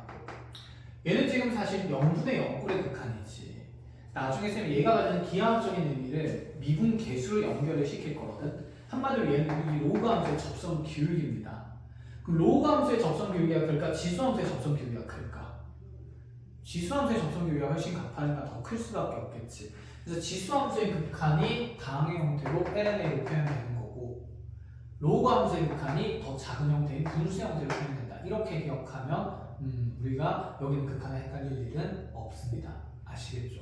얘는 지금 사실 0분의 0꼴의 극한이지. 나중에 쌤이 얘가 가지는 기하학적인 의미를 미분 계수로 연결을 시킬 거거든. 한마디로 얘는 이 로그 함수의 접선 기울기입니다. 그럼 로그 함수의 접선 기울기가 클까? 지수 함수의 접선 기울기가 클까? 지수 함수의 접선 기울기가 훨씬 가파르니까 더 클 수밖에 없겠지. 그래서 지수 함수의 극한이 다항의 형태로 lnA로 표현되는 거고 로그 함수의 극한이 더 작은 형태인 분수 형태로 표현된다. 이렇게 기억하면 우리가 여기는 극한에 헷갈릴 일은 없습니다. 아시겠죠?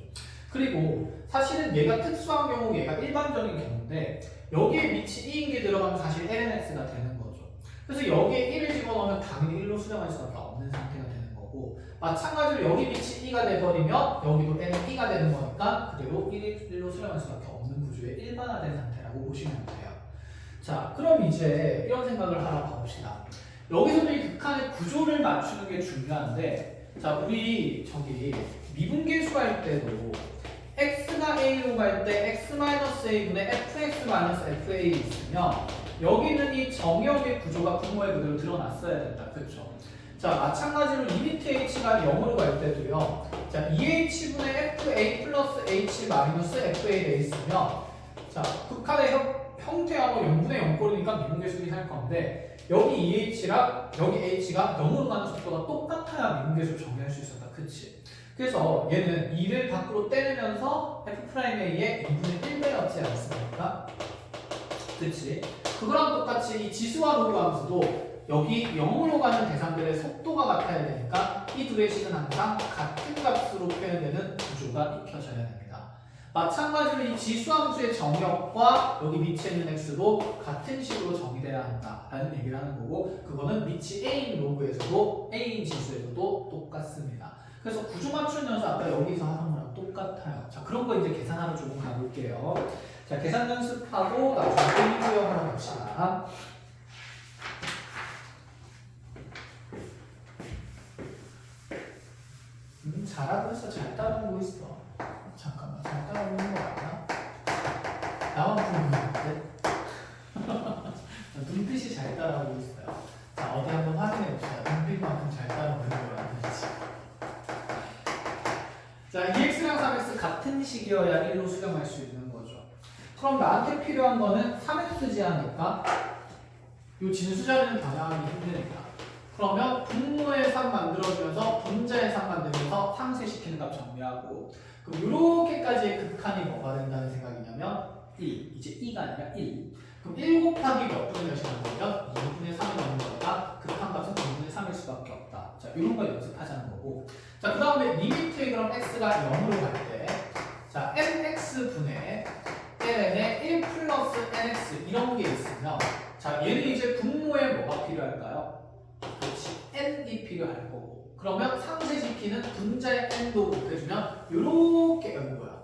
그리고 사실은 얘가 특수한 경우 얘가 일반적인 경우인데 여기에 밑이 2인 게 들어가면 사실 lnx가 되는 거죠. 그래서 여기에 1을 집어넣으면 당연히 1로 수렴할 수밖에 없는 상태가 되는 거고 거고 마찬가지로 여기 빛이 2가 돼버리면 여기도 n은 2가 되는 거니까 그대로 1로 수렴할 수밖에 없는 구조의 일반화된 상태라고 보시면 돼요. 자, 그럼 이제 이런 생각을 하나 봐봅시다. 여기서도 이 극한의 구조를 맞추는 게 중요한데 자, 우리 저기 미분계수할 때도 x가 a로 갈 때 x-a분의 fx-fa 있으면 여기는 이 정의역의 구조가 분모에 그대로 드러났어야 된다. 그렇죠? 자, 마찬가지로 리미트 h가 0으로 갈 때도요. 자, 2h분의 fa 플러스 h 마이너스 fa 돼 있으면 자, 극한의 형태하고 0분의 0꼴이니까 미분계수이 할 건데 여기 2h랑 여기 h가 0으로 가는 속도가 똑같아야 미분계수를 정리할 수 있었다. 그치? 그래서 얘는 2를 밖으로 떼내면서 f'a의 2분의 1배였지 않습니까? 그치? 그거랑 똑같이 이 지수와 로그하면서도 여기 0으로 가는 대상들의 속도가 같아야 되니까 이 둘의 식은 항상 같은 값으로 표현되는 구조가 익혀져야 됩니다. 마찬가지로 이 지수함수의 정역과 여기 밑에 있는 x도 같은 식으로 정의돼야 한다라는 얘기를 하는 거고 그거는 밑이 a인 로그에서도 a인 지수에서도 똑같습니다. 그래서 구조 맞추는 연습 아까 여기서 하는 거랑 똑같아요. 자, 그런 거 이제 계산하러 조금 가볼게요. 자, 계산 연습하고 나중에 1, 2, 하러 갑시다. 잘하고 있어. 잘 따라오고 있어. 잠깐만, 잘 따라오는 거 맞나? 나만 보이는데? 눈빛이 잘 따라오고 있어요. 자, 어디 한번 확인해 봅시다. 눈빛만큼 잘 따라오는 거 맞는지. 자, 2x랑 3x 같은 식이어야 1로 수렴할 수 있는 거죠. 그럼 나한테 필요한 거는 3x지 않을까? 이 진수자리는 변화하기 힘드니까. 그러면 분모의 3 만들어주면서 분자의 3 만들면서 상쇄시키는 값 정리하고 그럼 이렇게까지의 극한이 뭐가 된다는 생각이냐면 1, 이제 2가 아니라 1 그럼 1 곱하기 몇 분의 몇이라는 거면 2분의 3이 나오는 거니까 극한 값은 2분의 3일 수밖에 없다. 자, 이런 걸 연습하자는 거고 자, 그 다음에 리미트에 그럼 x가 0으로 갈 때 자, mx분의 ln의 1 플러스 nx 이런 게 있으면 자, 얘는 이제 분모에 뭐가 필요할까요? 그렇지, n이 필요할 거고 그러면 상쇄시키는 분자의 n도 곱해주면 요렇게 여기 뭐야?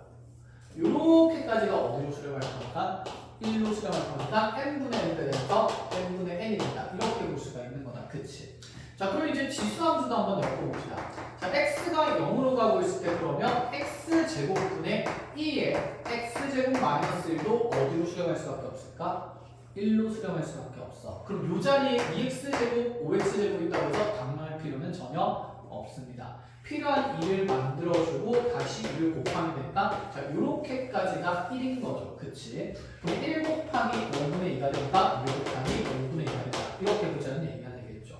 요렇게까지가 어디로 수렴할 거니까? 1로 수렴할 거니까 n분의 n가 돼서 n분의 n이 된다. 이렇게 볼 수가 있는 거다. 그치? 자, 그럼 이제 지수함수도 한번 엮어봅시다. 자, x가 0으로 가고 있을 때 그러면 x제곱분의 2의 x제곱 마이너스 1도 어디로 수렴할 수밖에 없을까? 1로 수렴할 수밖에 없어. 그럼 이 자리에 2x제곱, 5x제곱 있다고 해서 당연할 필요는 전혀 없습니다. 필요한 2를 만들어주고 다시 2를 곱하면 된다. 자, 요렇게까지가 1인 거죠. 그치? 그럼 1 곱하기 5분의 2가 된다. 2 곱하기 5분의 2가 된다. 이렇게 보자는 얘기가 되겠죠.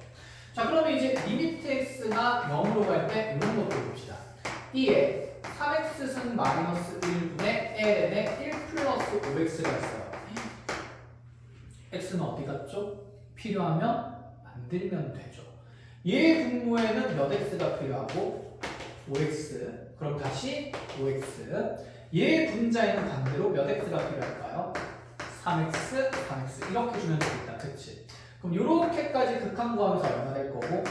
자, 그러면 이제 리미트 x가 0으로 갈 때 이런 것도 봅시다. 2에 3x승 마이너스 1분의 ln의 1 플러스 5x가 있어요. x는 어디 갔죠? 필요하면 만들면 되죠. 얘 분모에는 몇 x가 필요하고 5x 그럼 다시 5x 얘 분자에는 반대로 몇 x가 필요할까요? 3x, 3x 이렇게 주면 되겠다. 그치? 그럼 요렇게까지 극한 구하면서 얼마 될 거고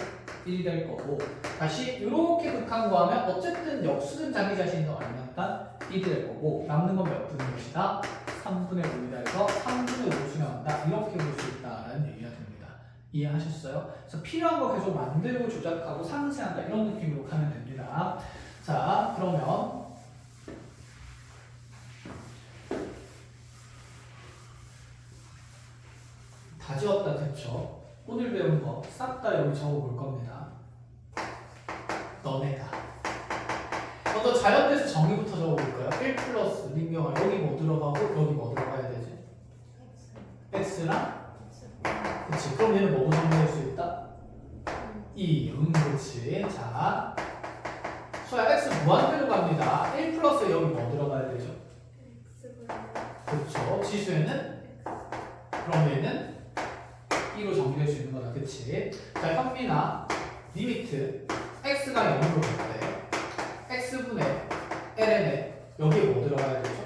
1이 될 거고 다시 요렇게 극한 구하면 어쨌든 역수는 자기 자신도 얼마니까 1이 될 거고 남는 건 몇 분의 몇이다? 3분의 5이다 해서 3분의 5로 수렴한다. 이렇게 볼 수 있다라는 얘기가 됩니다. 이해하셨어요? 그래서 필요한 거 계속 만들고 조작하고 상세한다. 이런 느낌으로 가면 됩니다. 자, 그러면 다 지웠다. 그쵸? 오늘 배운 거 싹 다 여기 적어볼 겁니다. 너네가 먼저 자연대수 정의부터 적어볼까요? 1 플러스 민경아 여기 뭐 들어가고 여기 뭐 들어가야 되지? x랑 그치. 그럼 얘는 뭐로 정리할 수 있다? 2. 그렇지. 자, 수야 x 무한대로 갑니다. 1 플러스 여기 뭐 들어가야 되죠? 그렇죠. 지수에는 그럼 얘는 2로 정리될 수 있는 거다. 그치? 자, 현민아 리미트 x가 0으로 갈 때 x분의 ln에 여기에 뭐 들어가야 되죠?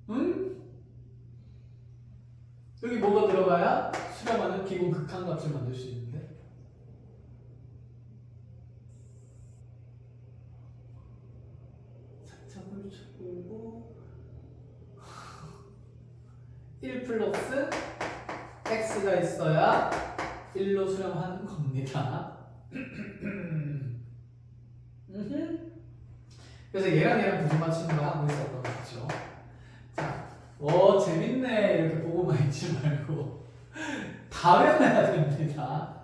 응? 기본 극한값을 만들 수 있는데 살짝 훑어보고 1 플러스 x가 있어야 1로 수렴하는 겁니다. 그래서 얘랑 무슨 맞추는 거 하고 있었던 거죠. 자, 재밌네 이렇게 보고만 있지 말고 다 외워야 됩니다.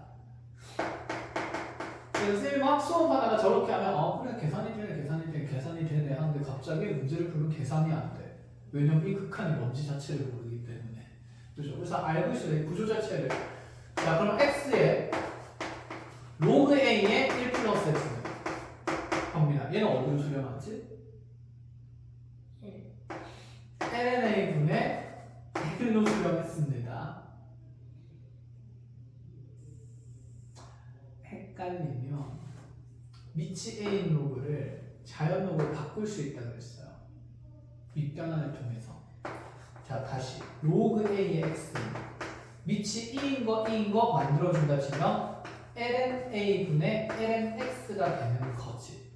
그래서 선생님이 막 수업하다가 저렇게 하면 그래 계산이 되네 하는데 갑자기 문제를 풀면 계산이 안 돼. 왜냐면 이 극한이 뭔지 자체를 모르기 때문에. 그렇죠? 그래서 알고 있어야 돼. 구조 자체를. 자, 그럼 x에 로그 a의 1 플러스 x는 겁니다. 얘는 어디로 수렴하지? ln a분의 1로 수렴했습니다. 헷갈리면 미치 a인 로그를 자연 로그로 바꿀 수 있다고 했어요. 윗변환을 통해서. 자, 다시 로그 a의 x 미치 2인 거 만들어준다 치면 ln a분의 ln x가 되는 거지.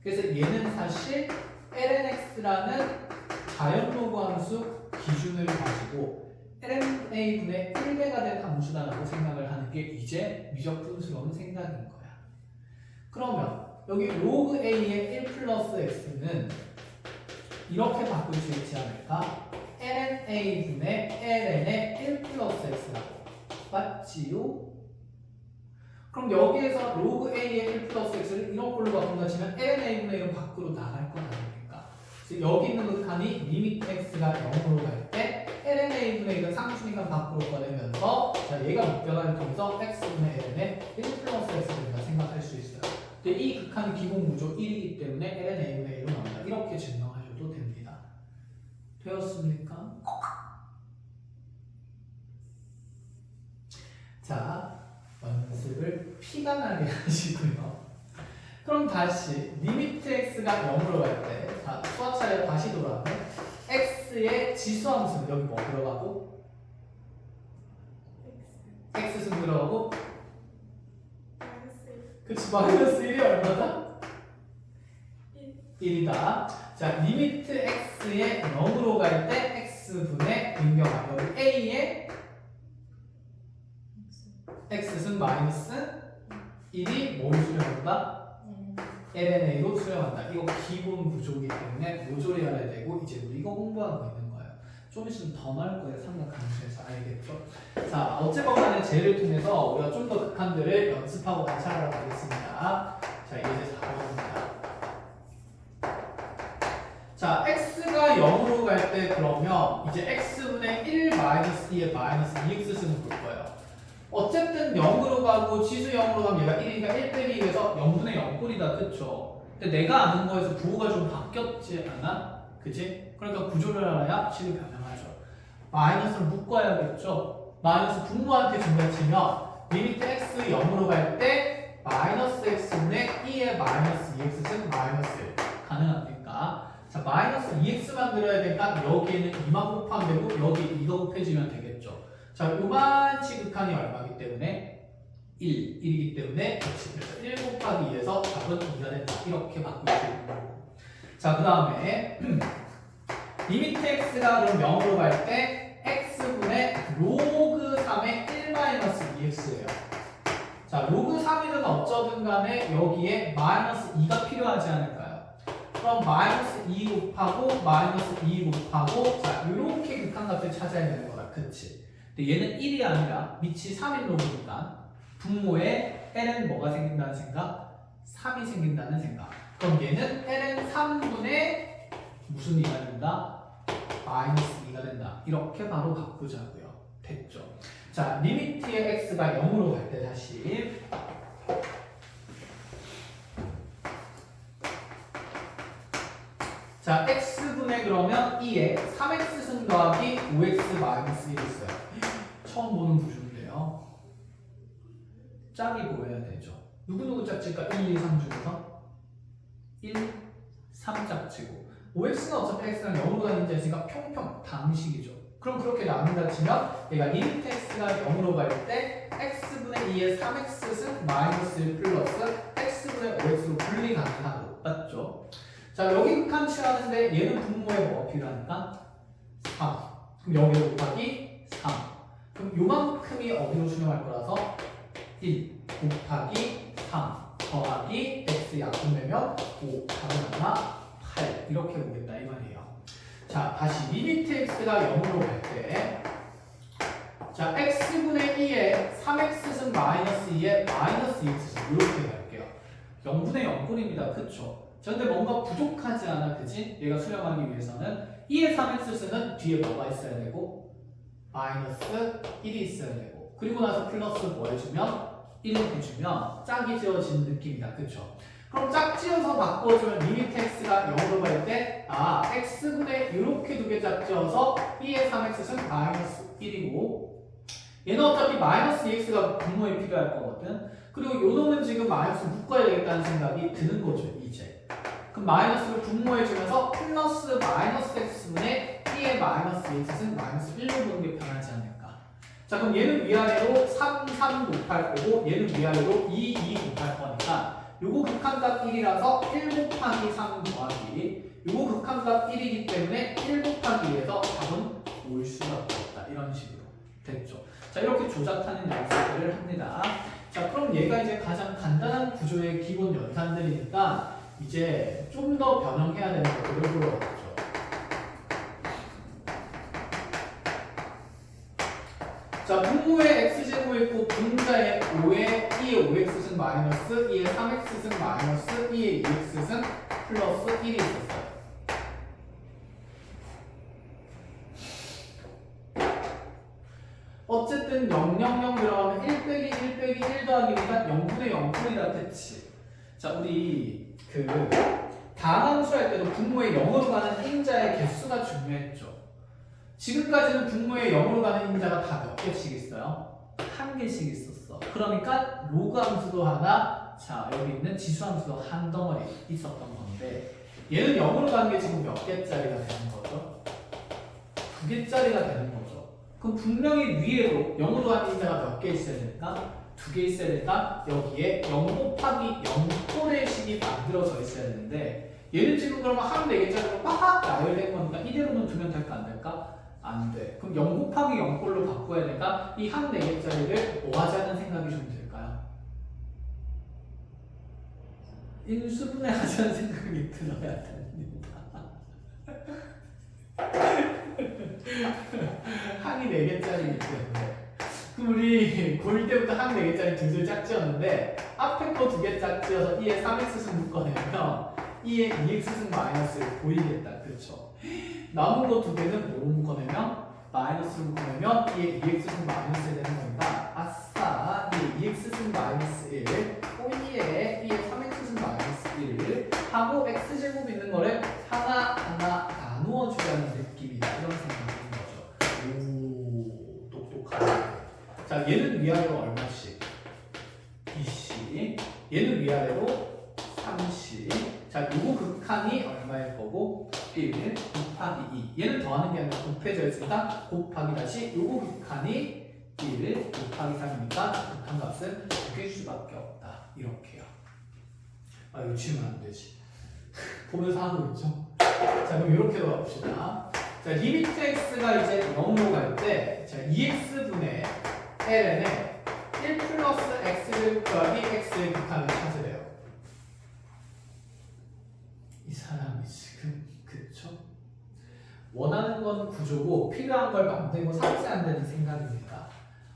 그래서 얘는 사실 ln x라는 자연 로그 함수 기준을 가지고 ln a분의 1배가 된 함수다라고 생각을 하는 게 이제 미적분스러운 생각인 거야. 그러면 여기 로그 a의 1 플러스 x는 이렇게 바꿀 수 있지 않을까? ln a분의 ln의 1 플러스 x라고. 맞지요? 그럼 여기에서 로그 a의 1 플러스 x를 이런 걸로 바꾼다 치면 ln a분의 1은 밖으로 나갈 건 아닙니까? 그래서 여기 있는 극한이 리미트 x가 0으로 갈 때 ln a분의 1은 상수니까 밖으로 꺼내면서 자, 얘가 목변화를 통해서 x분의 ln의 1 플러스 x를 우리가 생각할 수 있어요. 근데 이 극한은 기본 구조 1이기 때문에 ln a분의 1로 나온다. 이렇게 증명하셔도 됩니다. 되었습니까? 자, 연습을 피가 나게 하시고요. 그럼 다시 리미트 x가 0으로 갈 때, 자, 수학 차례 다시 돌아가면 x의 지수함수는 여기 뭐 들어가고? x승 들어가고? 그치, 마이너스 1이 얼마다? 1이다. 자, 리미트 x의 0으로 갈 때 x분의 분경합 여기 a의 x승 마이너스 1이 뭘 수렴한다? lna로 수렴한다. 이거 기본 구조이기 때문에 모조리 알아야 되고 이제 우리 이거 공부하고 있는 거예요. 좀 있으면 더 나올 거예요. 삼각함수에서 알겠죠? 자, 어쨌건 간에 쟤를 통해서 우리가 좀 더 극한들을 연습하고 관찰하러 가겠습니다. 자, 이제 4번입니다. 자, x가 0으로 갈 때 그러면 이제 x분의 1 마이너스 2의 마이너스 2x승을 볼 거예요. 어쨌든 0으로 가고 지수 0으로 가면 얘가 1이니까 1 빼기 2에서 0분의 0꼴이다. 그쵸? 근데 내가 아는 거에서 부호가 좀 바뀌었지 않아? 그치? 그러니까 구조를 알아야 식을 변형하죠. 마이너스를 묶어야겠죠? 마이너스 분모한테 준다치면 리미트 x 0으로 갈 때 마이너스 x분의 2의 마이너스 2x승 마이너스 1 가능합니까? 자, 마이너스 2x 만들어야 되니까 여기에는 2만 곱하면 되고 여기 이거 곱해지면 되겠죠. 자, 요만치 극한이 얼마이기 때문에 1이기 때문에 그래서 1 곱하기 2에서 답은 2가 된다. 이렇게 바꿀 수 있는 거고. 자, 그 다음에 리미트 x가 그럼 0으로 갈 때 x분의 로그 3의 1-2x예요. 자, 로그 3이든 어쩌든 간에 여기에 마이너스 2가 필요하지 않을까요? 그럼 마이너스 2 곱하고 마이너스 2 곱하고 자, 이렇게 극한값을 찾아야 되는 거다. 그치? 근데 얘는 1이 아니라 밑이 3인 로그니까 분모에 ln 뭐가 생긴다는 생각? 3이 생긴다는 생각. 그럼 얘는 ln 3분의 무슨 2가 된다? 마이너스 2가 된다. 이렇게 바로 바꾸자고요. 됐죠? 자, 리미트의 x가 0으로 갈 때 다시 자, x분의 그러면 2에 3x승 더하기 5x 마이너스 1이 있어요. 처음 보는 구조인데요. 짝이 보여야 되죠. 누구누구 짝칠까? 1, 2, 3 중에서 1, 3 짝치고 5x는 어차피 x랑 0으로 가는 자니까 평평, 당식이죠. 그럼 그렇게 나눈다 치면 얘가 리미트 x가 0으로 갈 때 x분의 2의 3x승 마이너스 1 플러스 x분의 5x로 분리 가능하고 맞죠? 자 여기 극한 취하는데 얘는 분모에 뭐가 필요하니까? 3. 그럼 여기 곱하기 3. 그럼 요만큼이 어디로 수렴할 거라서 1 곱하기 3 더하기 x 약분되면 5 답은 얼마? 8 이렇게 보겠다 이 말이에요. 자 다시 리미트 x가 0으로 갈 때 자 x분의 2에 3x승 마이너스 2에 마이너스 2x승 이렇게 갈게요. 0분의 0꼴입니다. 그쵸? 자 근데 뭔가 부족하지 않아 그지? 얘가 수렴하기 위해서는 2의 3x승은 뒤에 뭐가 있어야 되고 마이너스 1이 있어야 되고 그리고 나서 플러스 뭐 해주면 1 해주면 짝이 지어진 느낌이다. 그쵸? 그럼 짝지어서 바꿔주면 리미트 x가 0으로 갈 때 x분의 이렇게 두 개 짝지어서 2의 3x승 마이너스 1이고 얘는 어차피 마이너스 2x가 분모에 필요할 거거든. 그리고 요 놈은 지금 마이너스 묶어야 되겠다는 생각이 드는 거죠 이제. 그럼 마이너스를 분모해주면서 플러스 마이너스 x분의 2의 마이너스 2x승 마이너스 1로 보는 게 편하지 않을까. 자 그럼 얘는 위아래로 3, 3 곱할 거고 얘는 위아래로 2, 2 곱할 거니까 요거 극한값 1이라서 1 곱하기 3 더하기 요거 극한값 1이기 때문에 1 곱하기 2에서 답은 올 수밖에 없다. 이런 식으로 됐죠. 자 이렇게 조작하는 연습들을 합니다. 자 그럼 얘가 이제 가장 간단한 구조의 기본 연산들이니까 이제 좀 더 변형해야 되는 것들을 보여봤죠. 자 분모에 x제곱이 있고 분자에 5에 2의 5x승 마이너스 2의 3x승 마이너스 2의 2x승 플러스 1이 있었어요. 어쨌든 0, 0, 0 들어가면 1 빼기 1 빼기 1 더하기니까 0분의 0푼이다 그치? 자 우리 그 다항함수 할 때도 분모에 0으로 가는 인자의 개수가 중요했죠. 지금까지는 분모에 0으로 가는 인자가 다 몇 개씩 있어요? 한 개씩 있었어. 그러니까 로그 함수도 하나, 자 여기 있는 지수 함수도 한 덩어리 있었던 건데 얘는 0으로 가는 게 지금 몇 개짜리가 되는 거죠? 2개짜리가 되는 거죠. 그럼 분명히 위에도 0으로 가는 인자가 몇 개 있어야 되니까 2개 있어야 되니까 여기에 0 곱하기 0꼴의 식이 만들어져 있어야 되는데 얘는 지금 그러면 한 4개짜리로 빡 나열된 거니까 이대로는 두면 될까 안 될까? 안 돼. 그럼 0 곱하기 0꼴로 바꿔야 되니까 이 한 4개짜리를 뭐 하자는 생각이 좀 들까요? 인수분해 하자는 생각이 들어야 됩니다. 한이 4개짜리이기 때문에 그럼 우리 고1 때부터 한 4개짜리 둘둘 짝지었는데 앞에 거 2개 짝지어서 2에 3x승 묶어내면 2에 2x승 마이너스 보이겠다. 그렇죠? 남은 거 2개는 뭐로 묶어내면 마이너스로 묶어내면 2에 2x승 마이너스 되는 거니까 아싸 2에 2x승 마이너스 1 2에 3x승 마이너스 1 하고 x제곱 있는 거를 하나하나 나누어 주자는 느낌이다. 이런 생각이 드는 거죠. 오 똑똑하네. 자 얘는 위아래로 얼마씩? 2씩 얘는 위아래로 3씩 자 요거 극한이 얼마일 거고 1 곱하기 2 얘는 더하는 게 아니라 곱해져 있으니까 곱하기 다시 요거 극한이 1 곱하기 3이니까 극한값은 2개일 수밖에 없다. 이렇게요. 아 이거 지우면 안 되지. 보면서 하고 있죠. 자 그럼 이렇게 가봅시다. 자 리미트 x가 이제 0으로 갈 때 자 2x분의 ln에 1 플러스 x제곱 더하기 x의 극한을 찾으래요. 이 사람이 지금 그쵸? 원하는 건 구조고 필요한 걸 만들고 삭제한다는 생각입니다.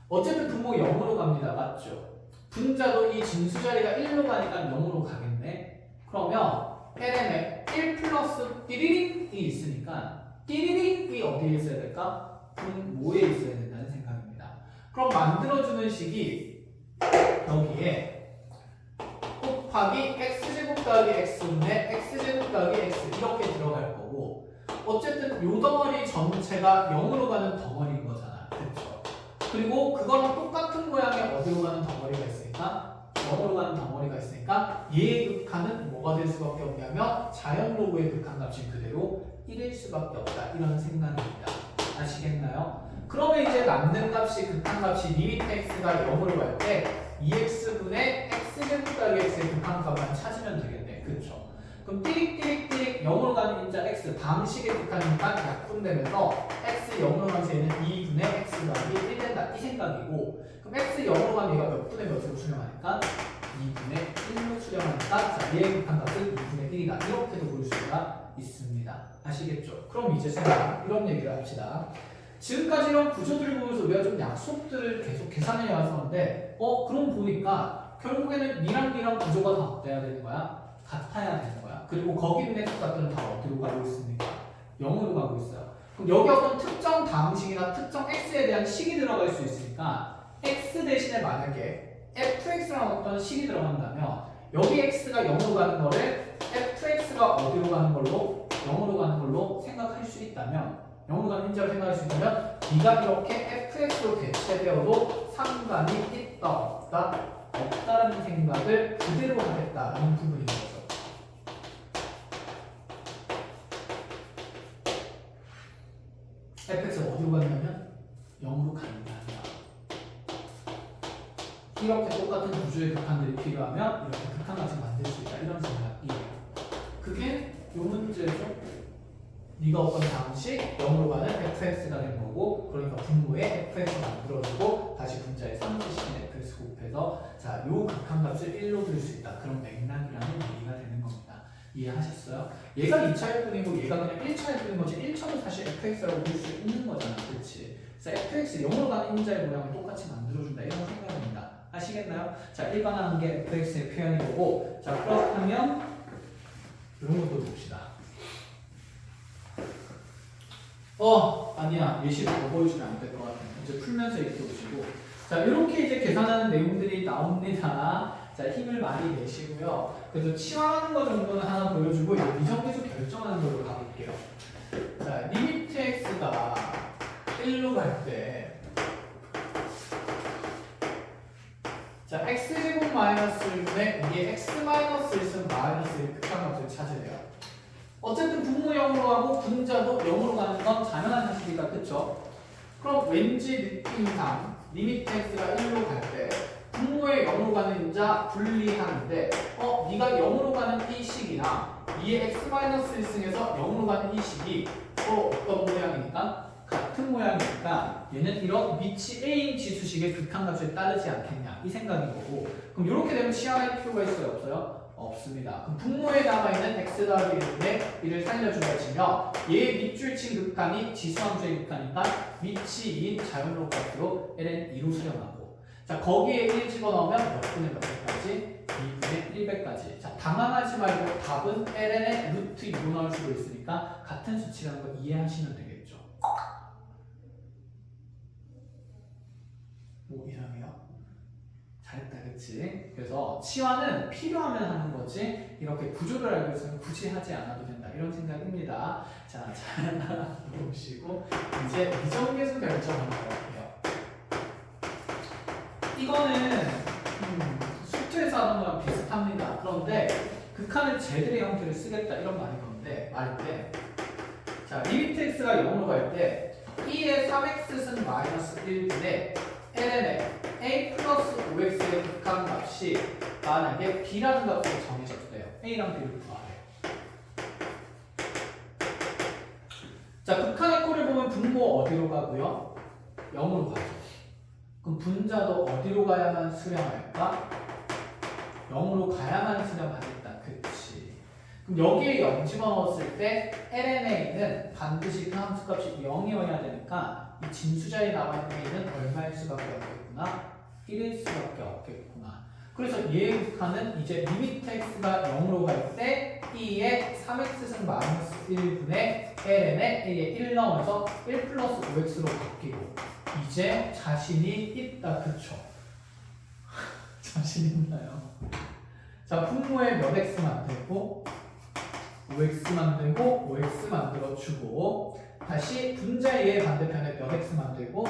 어쨌든 분모 0으로 갑니다. 맞죠? 분자도 이 진수 자리가 1로 가니까 0으로 가겠네. 그러면 ln에 1 플러스 띠리링이 있으니까 띠리링이 어디에 있어야 될까? 분모에 있어야 된다는 생각입니다. 그럼 만들어주는 식이 여기에 곱하기 x제곱 더하기 x분의 x제곱 더하기 x 이렇게 들어갈 거고 어쨌든 요 덩어리 전체가 0으로 가는 덩어리인 거잖아. 그렇죠? 그리고 그거랑 똑같은 모양의 어디로 가는 덩어리가 있으니까 0으로 가는 덩어리가 있으니까 얘의 극한은 뭐가 될 수밖에 없냐면 자연 로그의 극한값이 그대로 1일 수밖에 없다. 이런 생각입니다. 아시겠나요? 그러면 이제 만든 값이 극한값이 리미트 x가 0으로 갈 때 2x분의 x제곱 더하기 x의 극한값만 찾으면 되겠네. 그렇죠? 그럼 띠릭띠릭띠릭 0으로 가는 인자 x 방식의 극한이니까 약분되면서 x 0으로 가면서 얘는 2분의 x 더하기 1 된다 이 생각이고, 그럼 x 0으로 가면 얘가 몇 분의 몇으로 수렴하니까 2분의 1로 수렴하니까 자 얘의 극한값은 2분의 1이다 이렇게도 볼 수가 있습니다. 아시겠죠? 그럼 이제 생각 이런 얘기를 합시다. 지금까지 이런 구조들을 보면서 우리가 좀 약속들을 계속 계산해 왔었는데 그럼 보니까 결국에는 니랑 구조가 다 어때야 되는 거야? 같아야 되는 거야. 그리고 거기 있는 x값들은 다 어디로 가고 있습니까? 0으로 가고 있어요. 그럼 여기 어떤 특정 방식이나 특정 x에 대한 식이 들어갈 수 있으니까 x 대신에 만약에 fx라는 어떤 식이 들어간다면 여기 x가 0으로 가는 거를 fx가 어디로 가는 걸로? 0으로 가는 걸로 생각할 수 있다면 0으로 가는 인자로 생각할 수 있다면 네가 이렇게 fx로 대체되어도 상관이 있다 없다? 없다라는 생각을 그대로 하겠다라는 부분인 거죠. fx가 어디로 가냐면 0으로 간다. 이렇게 똑같은 구조의 극한들이 필요하면 이렇게 극한값을 만들 수 있다. 이런 생각이에요. 그게 요 문제죠. 네가 어떤 방식 0으로 가는 fx가 된 거고, 그러니까 분모에 fx 만들어주고 다시 분자에 3주시킨 fx 곱해서 자, 요 극한값을 1로 들을 수 있다. 그런 맥락이라는 얘기가 되는 겁니다. 이해하셨어요? 얘가 2차일 뿐이고 얘가 그냥 1차일 뿐인 거지 1차도 사실 fx라고 볼 수 있는 거잖아. 그렇지? 그래서 fx 0으로 가는 인자의 모양을 똑같이 만들어준다. 이런 생각입니다. 아시겠나요? 자, 일반화한 게 fx의 표현이 되고, 자, 그렇다면 이런 것도 봅시다. 아니야. 예시를 더 보여주면 안 될 것 같아요. 이제 풀면서 이렇게 보시고. 자, 이렇게 이제 계산하는 내용들이 나옵니다. 자, 힘을 많이 내시고요. 그래서 치환하는 거 정도는 하나 보여주고, 이제 미정계수 결정하는 걸로 가볼게요. 자, 리미트 x가 1로 갈 때, 자, x제곱 마이너스 1분의 이게 x 마이너스 1승 마이너스 1 극한값을 찾으래요. 어쨌든 분모 0으로 하고 분자도 0으로 가는 건 당연한 사실이다. 그쵸? 그럼 왠지 느낌상 리미트 x가 1로 갈 때 분모에 0으로 가는 인자 분리하는데 네가 0으로 가는 이 식이나 2의 x 마이너스 1승에서 0으로 가는 이 식이 서로 어떤 모양이니까? 같은 모양이니까 얘는 이런 위치 A인 지수식의 극한값을 따르지 않겠냐 이 생각인 거고, 그럼 이렇게 되면 치환할 필요가 있어요? 없어요? 없습니다. 그럼 분모에 남아있는 x 더하기 1분의 1을 살려준다 치면 얘의 밑줄 친 극한이 지수함수의 극한이니까 위치 2인 자연로 값으로 ln 2로 수렴하고, 자 거기에 1 집어넣으면 몇 분의 몇 배까지? 2분의 1배까지. 자 당황하지 말고 답은 ln의 루트 2로 나올 수도 있으니까 같은 수치라는 거 이해하시면 되겠죠. 뭐 이상해요? 잘했다, 그치? 그래서 치환은 필요하면 하는 거지 이렇게 구조를 알고 있으면 굳이 하지 않아도 된다 이런 생각입니다. 자, 잘 알아보시고 이제 미정계수 결정하는 거예요. 이거는 수트에서 하는 거랑 비슷합니다. 그런데 극한을 제들의 형태를 쓰겠다 이런 말인 건데, 말인데, 자 리미트 x가 0으로 갈 때 2의 3x승 마이너스 1분의 ln의 a 플러스 5x의 극한값이 만약에 b라는 값으로 정해졌대요. a랑 b를 구하래요. 자, 극한의 꼴을 보면 분모 어디로 가고요? 0으로 가죠. 그럼 분자도 어디로 가야만 수렴할까? 0으로 가야만 수렴하겠다. 그치? 그럼 여기에 0 집어넣었을 때 lnA는 반드시 그 함수값이 0이어야 되니까 이 진수자에 남아있는 a는 얼마일 수밖에 없겠구나? 1일 수밖에 없겠구나. 그래서 얘의 극한은 이제 리미트 x가 0으로 갈 때 2의 3x승 마이너스 1분의 ln에 a에 1 넣어서 1 플러스 5x로 바뀌고, 이제 자신이 있다. 그쵸? 자신 있나요? 자, 분모에 몇 x 만들고 5x 만들고 5x 만들어주고, 다시 분자의 반대편에 몇 x 만들고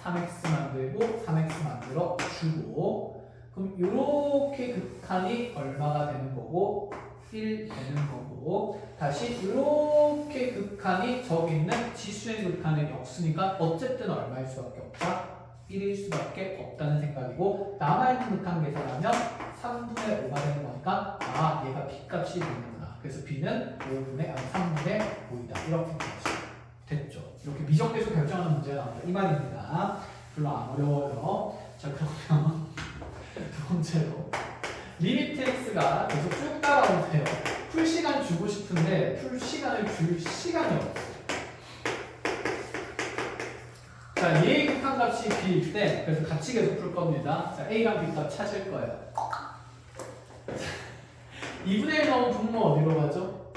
3x 만들고 3x 만들어주고, 그럼 이렇게 극한이 얼마가 되는 거고 1 되는 거고 다시 이렇게 극한이 저기 있는 지수의 극한의 역수니까 어쨌든 얼마일 수밖에 없다? 1일 수밖에 없다는 생각이고 남아있는 극한 계산하면 3분의 5가 되는 거니까 아 얘가 B값이 되는구나. 그래서 B는 3분의 5이다. 이렇게 됐죠. 이렇게 미적계수 결정하는 문제가 나옵니다. 이 말입니다. 별로 안 어려워요. 자 그러면 두 번째로 리미트 x가 계속 쭉 따라오세요. 풀 시간 주고 싶은데 풀 시간을 줄 시간이 없어요. 자, 얘의 극한값이 b일 때 그래서 같이 계속 풀 겁니다. 자, a랑 b값 찾을 거예요. 2분의 1 넣으면 분모 어디로 가죠?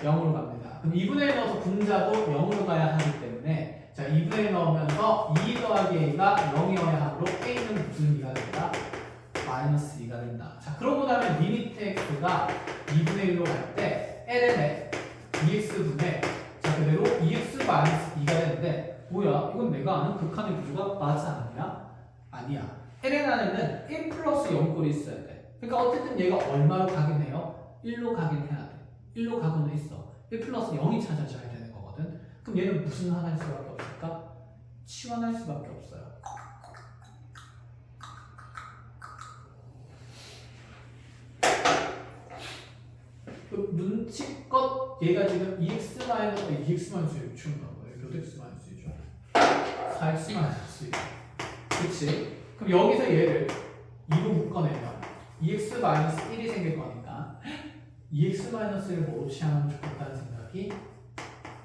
0으로 갑니다. 그럼 2분의 1 넣어서 분자도 0으로 가야 하기 때문에 자, 2분의 1 넣으면서 2 더하기 a가 0이어야 하므로 a는 무슨 2가 된다? 마이너스 2가 된다. 자, 그러고 나면 리미트 x가 2분의 1로 갈 때 ln의 2x분의 자, 그대로 2x 마이너스 2가 되는데 뭐야? 이건 내가 아는 극한의 구조가 맞아 아니야? 아니야. ln 안에는 1 플러스 0꼴이 있어야 돼. 그러니까 어쨌든 얘가 얼마로 가긴 해요? 1로 가긴 해야 돼. 1로 가고는 있어. 1 플러스 0이 찾아져야 되는 거거든. 그럼 얘는 무슨 하나일 수밖에 없을까? 치환할 수밖에 없어요. 눈치껏 얘가 지금 2x-2를 치운다 거예요. 몇 x-2죠? 4x-2. 그치? 그럼 여기서 얘를 2로 묶어내면 2x-1이 생길 거니까 2x-1을 뭐로 치환하면 좋겠다는 생각이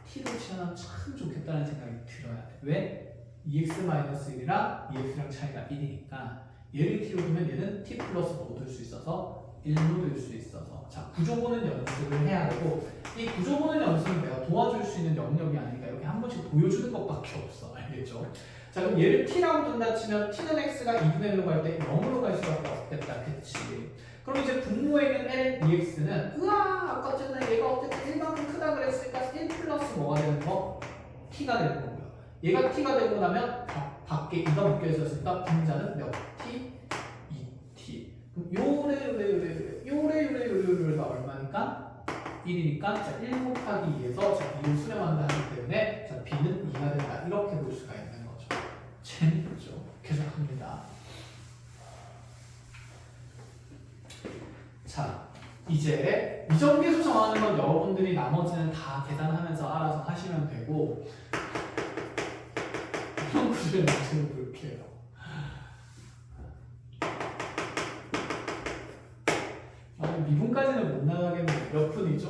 t로 치환하면 참 좋겠다는 생각이 들어야 돼. 왜? 2x-1이랑 2x랑 차이가 1이니까 얘를 t로 두면 얘는 t 플러스 뭐로 둘 수 있어서 1로 될 수 있어서 자 구조 보는 연습을 해야 되고 이 구조 보는 연습은 내가 도와줄 수 있는 영역이 아니니까 이렇게 한 번씩 보여주는 것밖에 없어. 알겠죠? 자 그럼 얘를 t라고 둔다 치면 t는 x가 2분의 1로 갈 때 0으로 갈 수밖에 없겠다. 그치? 그럼 이제 분모에 있는 ln ex는 으아 아까 전에 얘가 어쨌든 1만큼 크다 그랬으니까 1 플러스 뭐가 되는 거? t가 되는 거고요. 얘가 t가 되고 나면 밖에 2가 묶여 있었으니까 분자는 몇 t? 2t. 요래가 얼마니까? 1이니까 자, 1 곱하기 2에서 자, 2를 수렴한다 하기 때문에 자, b는 2가 된다. 이렇게 볼 수가 있는 거죠. 재밌죠? 계속합니다. 자, 이제 미정계수 정하는 건 여러분들이 나머지는 다 계산하면서 알아서 하시면 되고 이런 구조의 문제를 볼게요. 미분까지는 못 나가겠는데 몇 분이죠?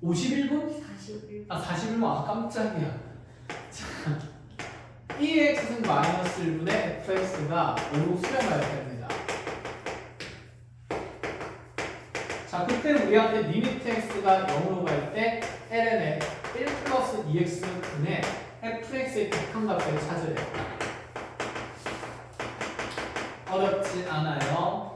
51분? 41분. 아 41분 아 깜짝이야. 자, 2x는 마이너스 1분의 fx가 5로 수렴해야 됩니다. 자 그때 우리한테 리미트 x가 0으로 갈 때 ln의 1 플러스 2x분의 fx의 극한값을 찾으래요. 어렵지 않아요.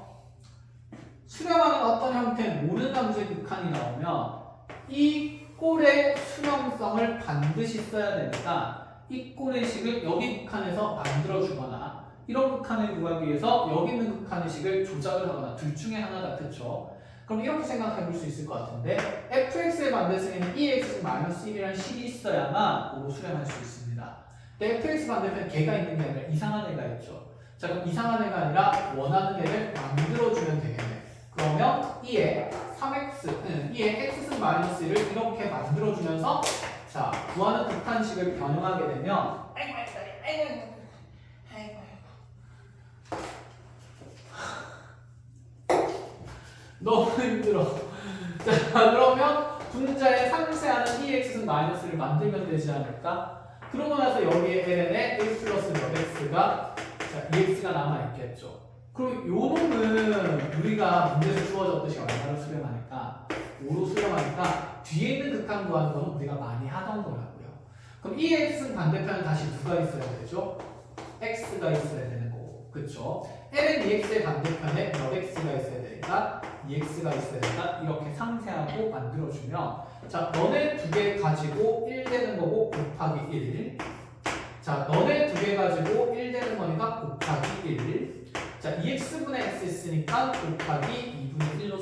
수렴하는 어떤 형태의 모르는 함수의 극한이 나오면 이 꼴의 수렴성을 반드시 써야 되니까 이 꼴의 식을 여기 극한에서 만들어주거나 이런 극한을 구하기 위해서 여기 있는 극한의 식을 조작을 하거나 둘 중에 하나다. 그쵸? 그럼 이렇게 생각해 볼 수 있을 것 같은데 fx의 반대승에는 2x-1이라는 식이 있어야만 5로 수렴할 수 있습니다. 근데 fx 반대편에 걔가 있는 게 아니라 이상한 애가 있죠. 자 그럼 이상한 애가 아니라 원하는 애를 만들어주면 되겠네. 그러면 2의 3x, 2의 x승 마이너스 1을 이렇게 만들어주면서 자 구하는 극한식을 변형하게 되면 너무 힘들어. 자 그러면 분자의 상세하는 2x승 마이너스를 만들면 되지 않을까? 그러고 나서 여기에 ln의 1 플러스 몇 x가 자 2x가 남아있겠죠. 그럼 요 놈은 우리가 문제에서 주어졌듯이 얼마로 수렴하니까 5로 수렴하니까 뒤에 있는 극한 구하는 거는 우리가 많이 하던 거라고요. 그럼 이 x는 반대편에 다시 누가 있어야 되죠? x가 있어야 되는 거고 그쵸? ln 2x의 반대편에 몇 x가 있어야 되니까 2x가 있어야 되니까 이렇게 상세하고 만들어주면 자 너네 두 개 가지고 1 되는 거고 곱하기 1 자 너네 두 개 가지고 1 되는 거니까 곱하기 1 자, 2x분의 x 있으니까 곱하기 2분의 1로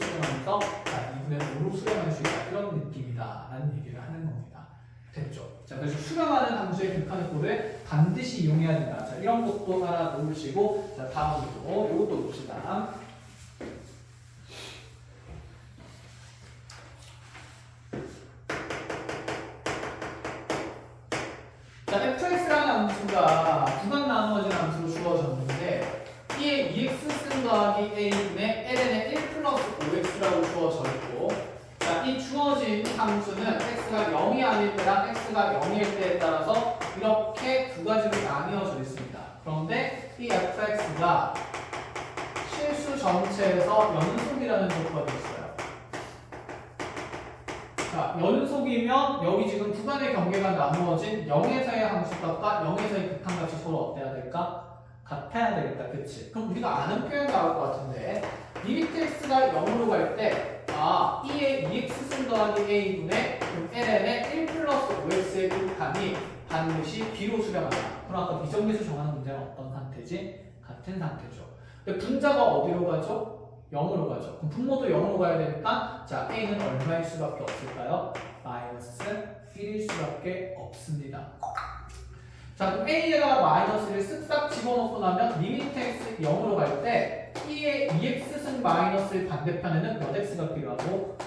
대해서 자, 2분의 5로 수렴할 수 있다. 이런 느낌이다. 라는 얘기를 하는 겁니다. 됐죠? 자, 그래서 수렴하는 함수의 극한의 꼴을 반드시 이용해야 된다. 자, 이런 것도 알아놓으시고, 자, 다음으로 이것도 봅시다. 자, fx라는 함수가 구간 나누어진 함수로 주어졌는데 이에 2x 더하기 a분의 ln의 1 플러스 5x라고 주어져 있고, 자, 이 주어진 함수는 x가 0이 아닐 때랑 x가 0일 때에 따라서 이렇게 두 가지로 나뉘어져 있습니다. 그런데 이 fx가 실수 전체에서 연속이라는 조건이 있어요. 자, 연속이면 여기 지금 구간의 경계가 나누어진 0에서의 함수값과 0에서의 극한값이 서로 어때야 될까? 같아야 되겠다. 그치? 그럼 우리가 아는 표현 나올 것 같은데 리미트 x가 0으로 갈 때 e의 2x 더하기 a분의 ln의 1 플러스 5x의 극한이 반드시 b로 수렴한다. 그럼 아까 비정계수 정하는 문제는 어떤 상태지? 같은 상태죠. 근데 분자가 어디로 가죠? 0으로 가죠. 그럼 분모도 0으로 가야 되니까 자, a는 얼마일 수밖에 없을까요? 마이너스 1일 수밖에 없습니다. 자, 그럼 a에다가 마이너스를 쓱싹 집어넣고 나면 리미트 x 0으로 갈 때 e의 2x승 마이너스의 반대편에는 몇 x가 필요하고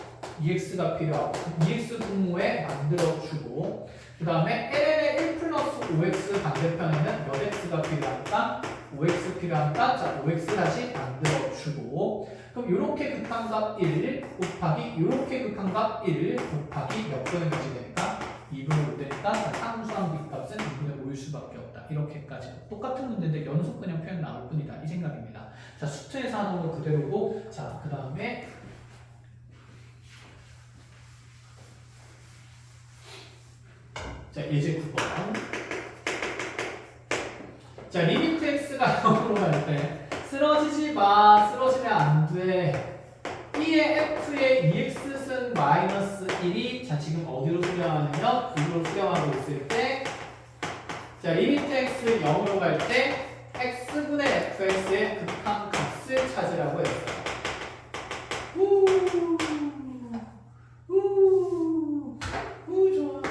2x가 필요하고 2x 분모에 만들어주고, 그 다음에 ln의 1 플러스 5x 반대편에는 몇 x가 필요할까? 5x 필요하니까 자, 5x 다시 만들어주고, 그럼 이렇게 극한값 1 곱하기 이렇게 극한값 1 곱하기 몇 분의 몇이 되니까 2분의 5 되니까 상수항 값은 2분의 5일 수밖에 없다. 이렇게까지 똑같은 문제인데 연속 그냥 표현 나올 뿐이다. 이 생각입니다. 자, 수트에서 하는 거 그대로고, 자, 그 다음에 자, 예제 9번. 자, 리미트 x가 0으로 갈 때 쓰러지지 마. 쓰러지면 안 돼. e의 f의 2x승 마이너스 1이 자, 지금 어디로 수렴하냐면 9로 수렴하고 있을 때 자, 리미트 x 0으로 갈 때 x분의 fx의 극한 값을 찾으라고 했어요. 좋아.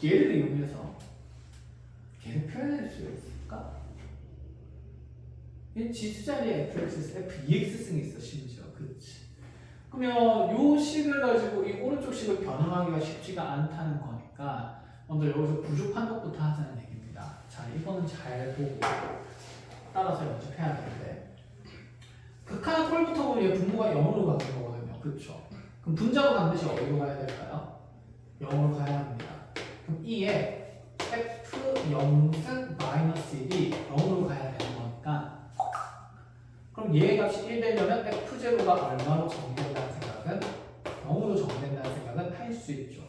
얘를 이용해서 얘를 표현할 수가 있을까? 얘 지수 자리에 fx에서 f2x승이 있어, 심지어. 그렇지. 그러면 요 식을 가지고 이 오른쪽 식을 변형하기가 쉽지가 않다는 거니까 먼저 여기서 구조 판독부터 하자는 얘기입니다. 자, 이거는 잘 보고 따라서 연습해야 되는데, 극한의 꼴부터 보면 얘 분모가 0으로 가는 거거든요. 그렇죠? 그럼 분자가 반드시 어디로 가야 될까요? 0으로 가야 합니다. 그럼 e의 f0승 마이너스 1이 0으로 가야 되는 거니까, 그럼 얘의 값이 1 되려면 f0가 얼마로 정의된다는 생각은 0으로 정의된다는 생각은 할 수 있죠.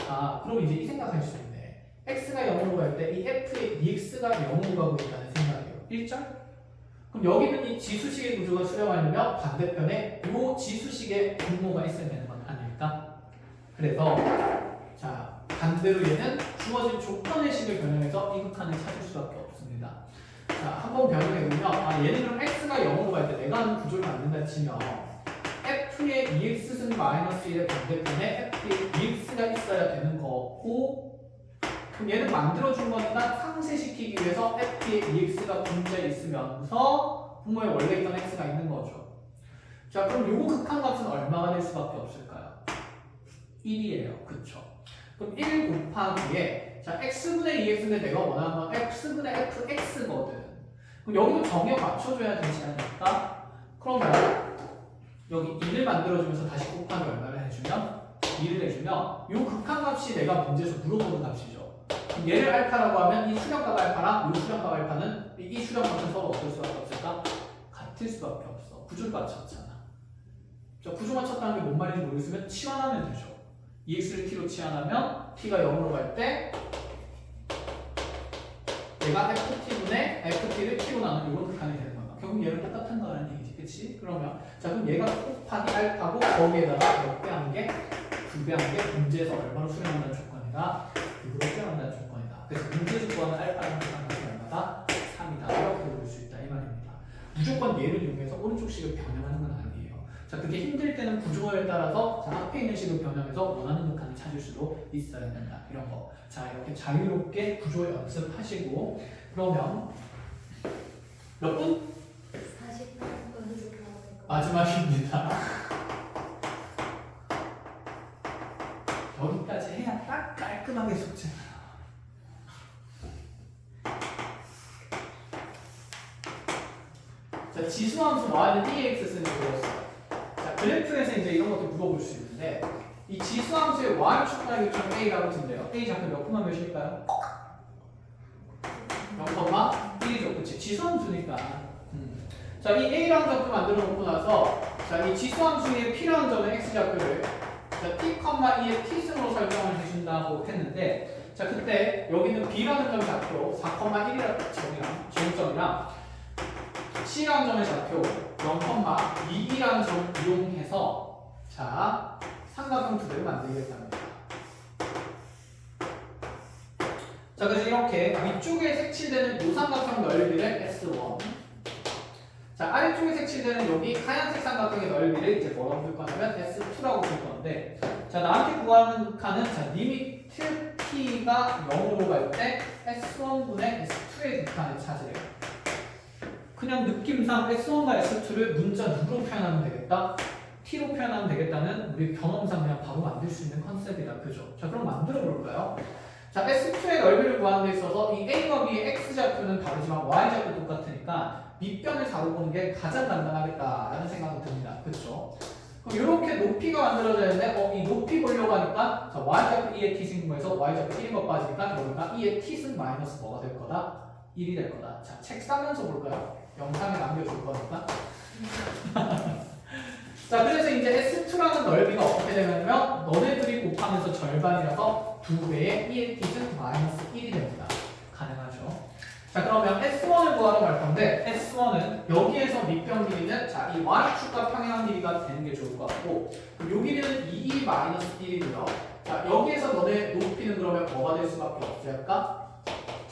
아, 그럼 이제 이 생각할 수 있네. x가 0으로 갈 때 이 f의 2x가 0으로 가고 있다는 생각이에요. 1절? 그럼 여기는 이 지수식의 구조가 수렴하려면 반대편에 이 지수식의 분모가 있어야 되는 건 아닐까? 그래서 자, 반대로 얘는 주어진 조건의 식을 변형해서 이 극한을 찾을 수밖에 없습니다. 자, 한번 변형해보면 아, 얘는 그럼 x가 0으로 갈 때 내가 하는 구조를 만든다 치면 f의 2x승 마이너스 1의 반대편에 f의 2x가 있어야 되는 거고, 그럼 얘는 만들어준 거니까 상쇄시키기 위해서 f의 2x가 분자에 있으면서 분모에 원래 있던 x가 있는 거죠. 자, 그럼 요거 극한값은 얼마가 될 수밖에 없을까요? 1이에요. 그쵸? 그럼 1 곱하기에 자, x분의 2x인데 내가 원하는 건 x분의 fx거든. 그럼 여기도 정의 맞춰줘야 되지 않을까? 그러면 여기 2를 만들어주면서 다시 곱하기 얼마를 해주면 2를 해주면 요 극한값이 내가 문제에서 물어보는 값이죠. 그럼 얘를 알파라고 하면 이 수렴값 알파랑 이 수렴값 알파는 이 수렴값은 서로 어떨 수밖에 없을까? 같을 수밖에 없어. 구조를 맞췄잖아. 자, 구조 맞췄다는 게 뭔 말인지 모르겠으면 치환하면 되죠. 2x를 t로 치환하면 t가 0으로 갈 때 내가 ft분의 ft를 t로 나눈 이런 극한이 되는 거야. 결국 얘는 똑같은 거라는 얘기지. 그치? 그러면 자, 그럼 얘가 곱하기 알파고 거기에다가 몇 배 한 게? 2배 한 게 문제에서 얼마로 수렴한다는 조건이다? 6으로 수렴한다는 조건이다. 그래서 문제 조건 구하는 알파랑 계산값이 얼마다? 3이다. 이렇게 볼 수 있다 이 말입니다. 무조건 얘를 이용해서 오른쪽 식을 변형하는 건 아니에요. 자, 그게 힘들 때는 구조에 따라서 자, 앞에 있는 식을 변형해서 원하는 극한을 찾을 수도 있어야 된다. 이런 거. 자, 이렇게 자유롭게 구조 연습하시고 그러면 몇 분? 40분 마지막입니다. 여기까지 해야 딱 깔끔하게 숙제. 자, 지수함수 y는 EX 쓰는 거였어요. 자, 그래프에서 이제 이런 것도 물어볼 수 있는데 이 지수함수의 y축과 교점 A라고 든대요. A 좌표 몇 콤마 몇일까요? 0,1이죠. 그치? 지수함수니까. 자, 이 A라는 좌표 만들어 놓고 나서 자, 이 지수함수에 필요한 점은 X좌표를 자, t,2의 t승으로 설정을 해준다고 했는데 자, 그때 여기는 B라는 점 좌표 4,1이라는 점이랑 C라는 점의 좌표 0,2라는 점 이용해서 자, 삼각형 두 개를 만들겠답니다. 자, 그래서 이렇게 위쪽에 색칠되는 이 삼각형 넓이를 S1 자, 아래쪽에 색칠되는 여기 하얀색 삼각형의 넓이를 이제 뭐라고 볼 거냐면 S2라고 볼 건데 자, 나한테 구하는 칸은 자, 리미트 t가 0으로 갈 때 S1분의 S2의 극한을 찾으래요. 그냥 느낌상 S1과 S2를 문자 누구로 표현하면 되겠다? t로 표현하면 되겠다는 우리 경험상 그냥 바로 만들 수 있는 컨셉이다. 그죠? 자, 그럼 만들어 볼까요? 자, S2의 넓이를 구하는 데 있어서 이 A와 B의 X좌표는 다르지만 Y좌표 똑같으니까 밑변을 다루는 게 가장 간단하겠다라는 생각이 듭니다. 그렇죠? 그럼 이렇게 높이가 만들어져야 되는데 이 높이 보려고 하니까 자, Y좌표 2의 T승분에서 Y좌표 1인 거 빠지니까 그러니까 2의 T승 마이너스 뭐가 될 거다? 1이 될 거다. 자, 책 싸면서 볼까요? 영상에 남겨줄 거니까. 자, 그래서 이제 S2라는 넓이가 어떻게 되냐면 너네들이 곱하면서 절반이라서 2배의 2의 t승 마이너스 1이 됩니다. 가능하죠? 자, 그러면 S1을 구하러 갈 건데 S1은 여기에서 밑변 길이는 자, 이 Y축과 평행한 길이가 되는 게 좋을 것 같고 요 길이는 2e 마이너스 1이고요. 자, 여기에서 너네 높이는 그러면 뭐가 될 수밖에 없을까?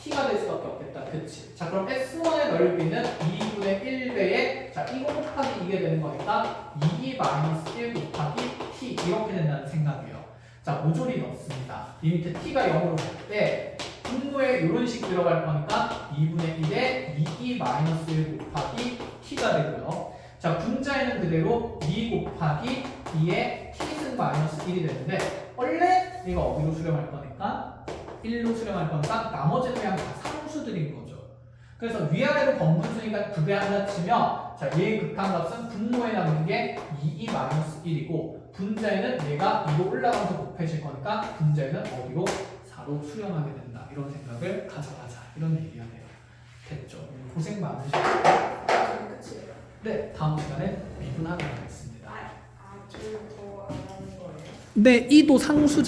t가 될 수밖에 없겠다. 그치? 자, 그럼 S1의 넓이는 2분의 1배에 자, 이거 곱하기 이게 되는 거니까 2e 마이너스 1 곱하기 t 이렇게 된다는 생각이에요. 자, 모조리 넣습니다. 리미트 t가 0으로 갈 때 분모에 이런 식 들어갈 거니까 2분의 1에 2e 마이너스 1 곱하기 t가 되고요. 자, 분자에는 그대로 2 곱하기 2의 t승 마이너스 1이 되는데 원래 이거 어디로 수렴할 거니까 1로 수렴할 거니까 나머지는 그냥 다 상수들인 거죠. 그래서 위아래로 번분수니까 2배 한다 치면 자, 얘의 극한값은 분모에 남는 게 2e 마이너스 1이고 분자에는 얘가 2로 올라가면서 곱해질 거니까 분자에는 어디로? 4로 수렴하게 된다. 이런 생각을 가져가자. 이런 얘기가 돼요. 됐죠? 고생 많으셨죠? 끝이에요. 네, 다음 시간에 미분하도록 하겠습니다. 더 안 하는 거예요? 네, 2도 상수죠.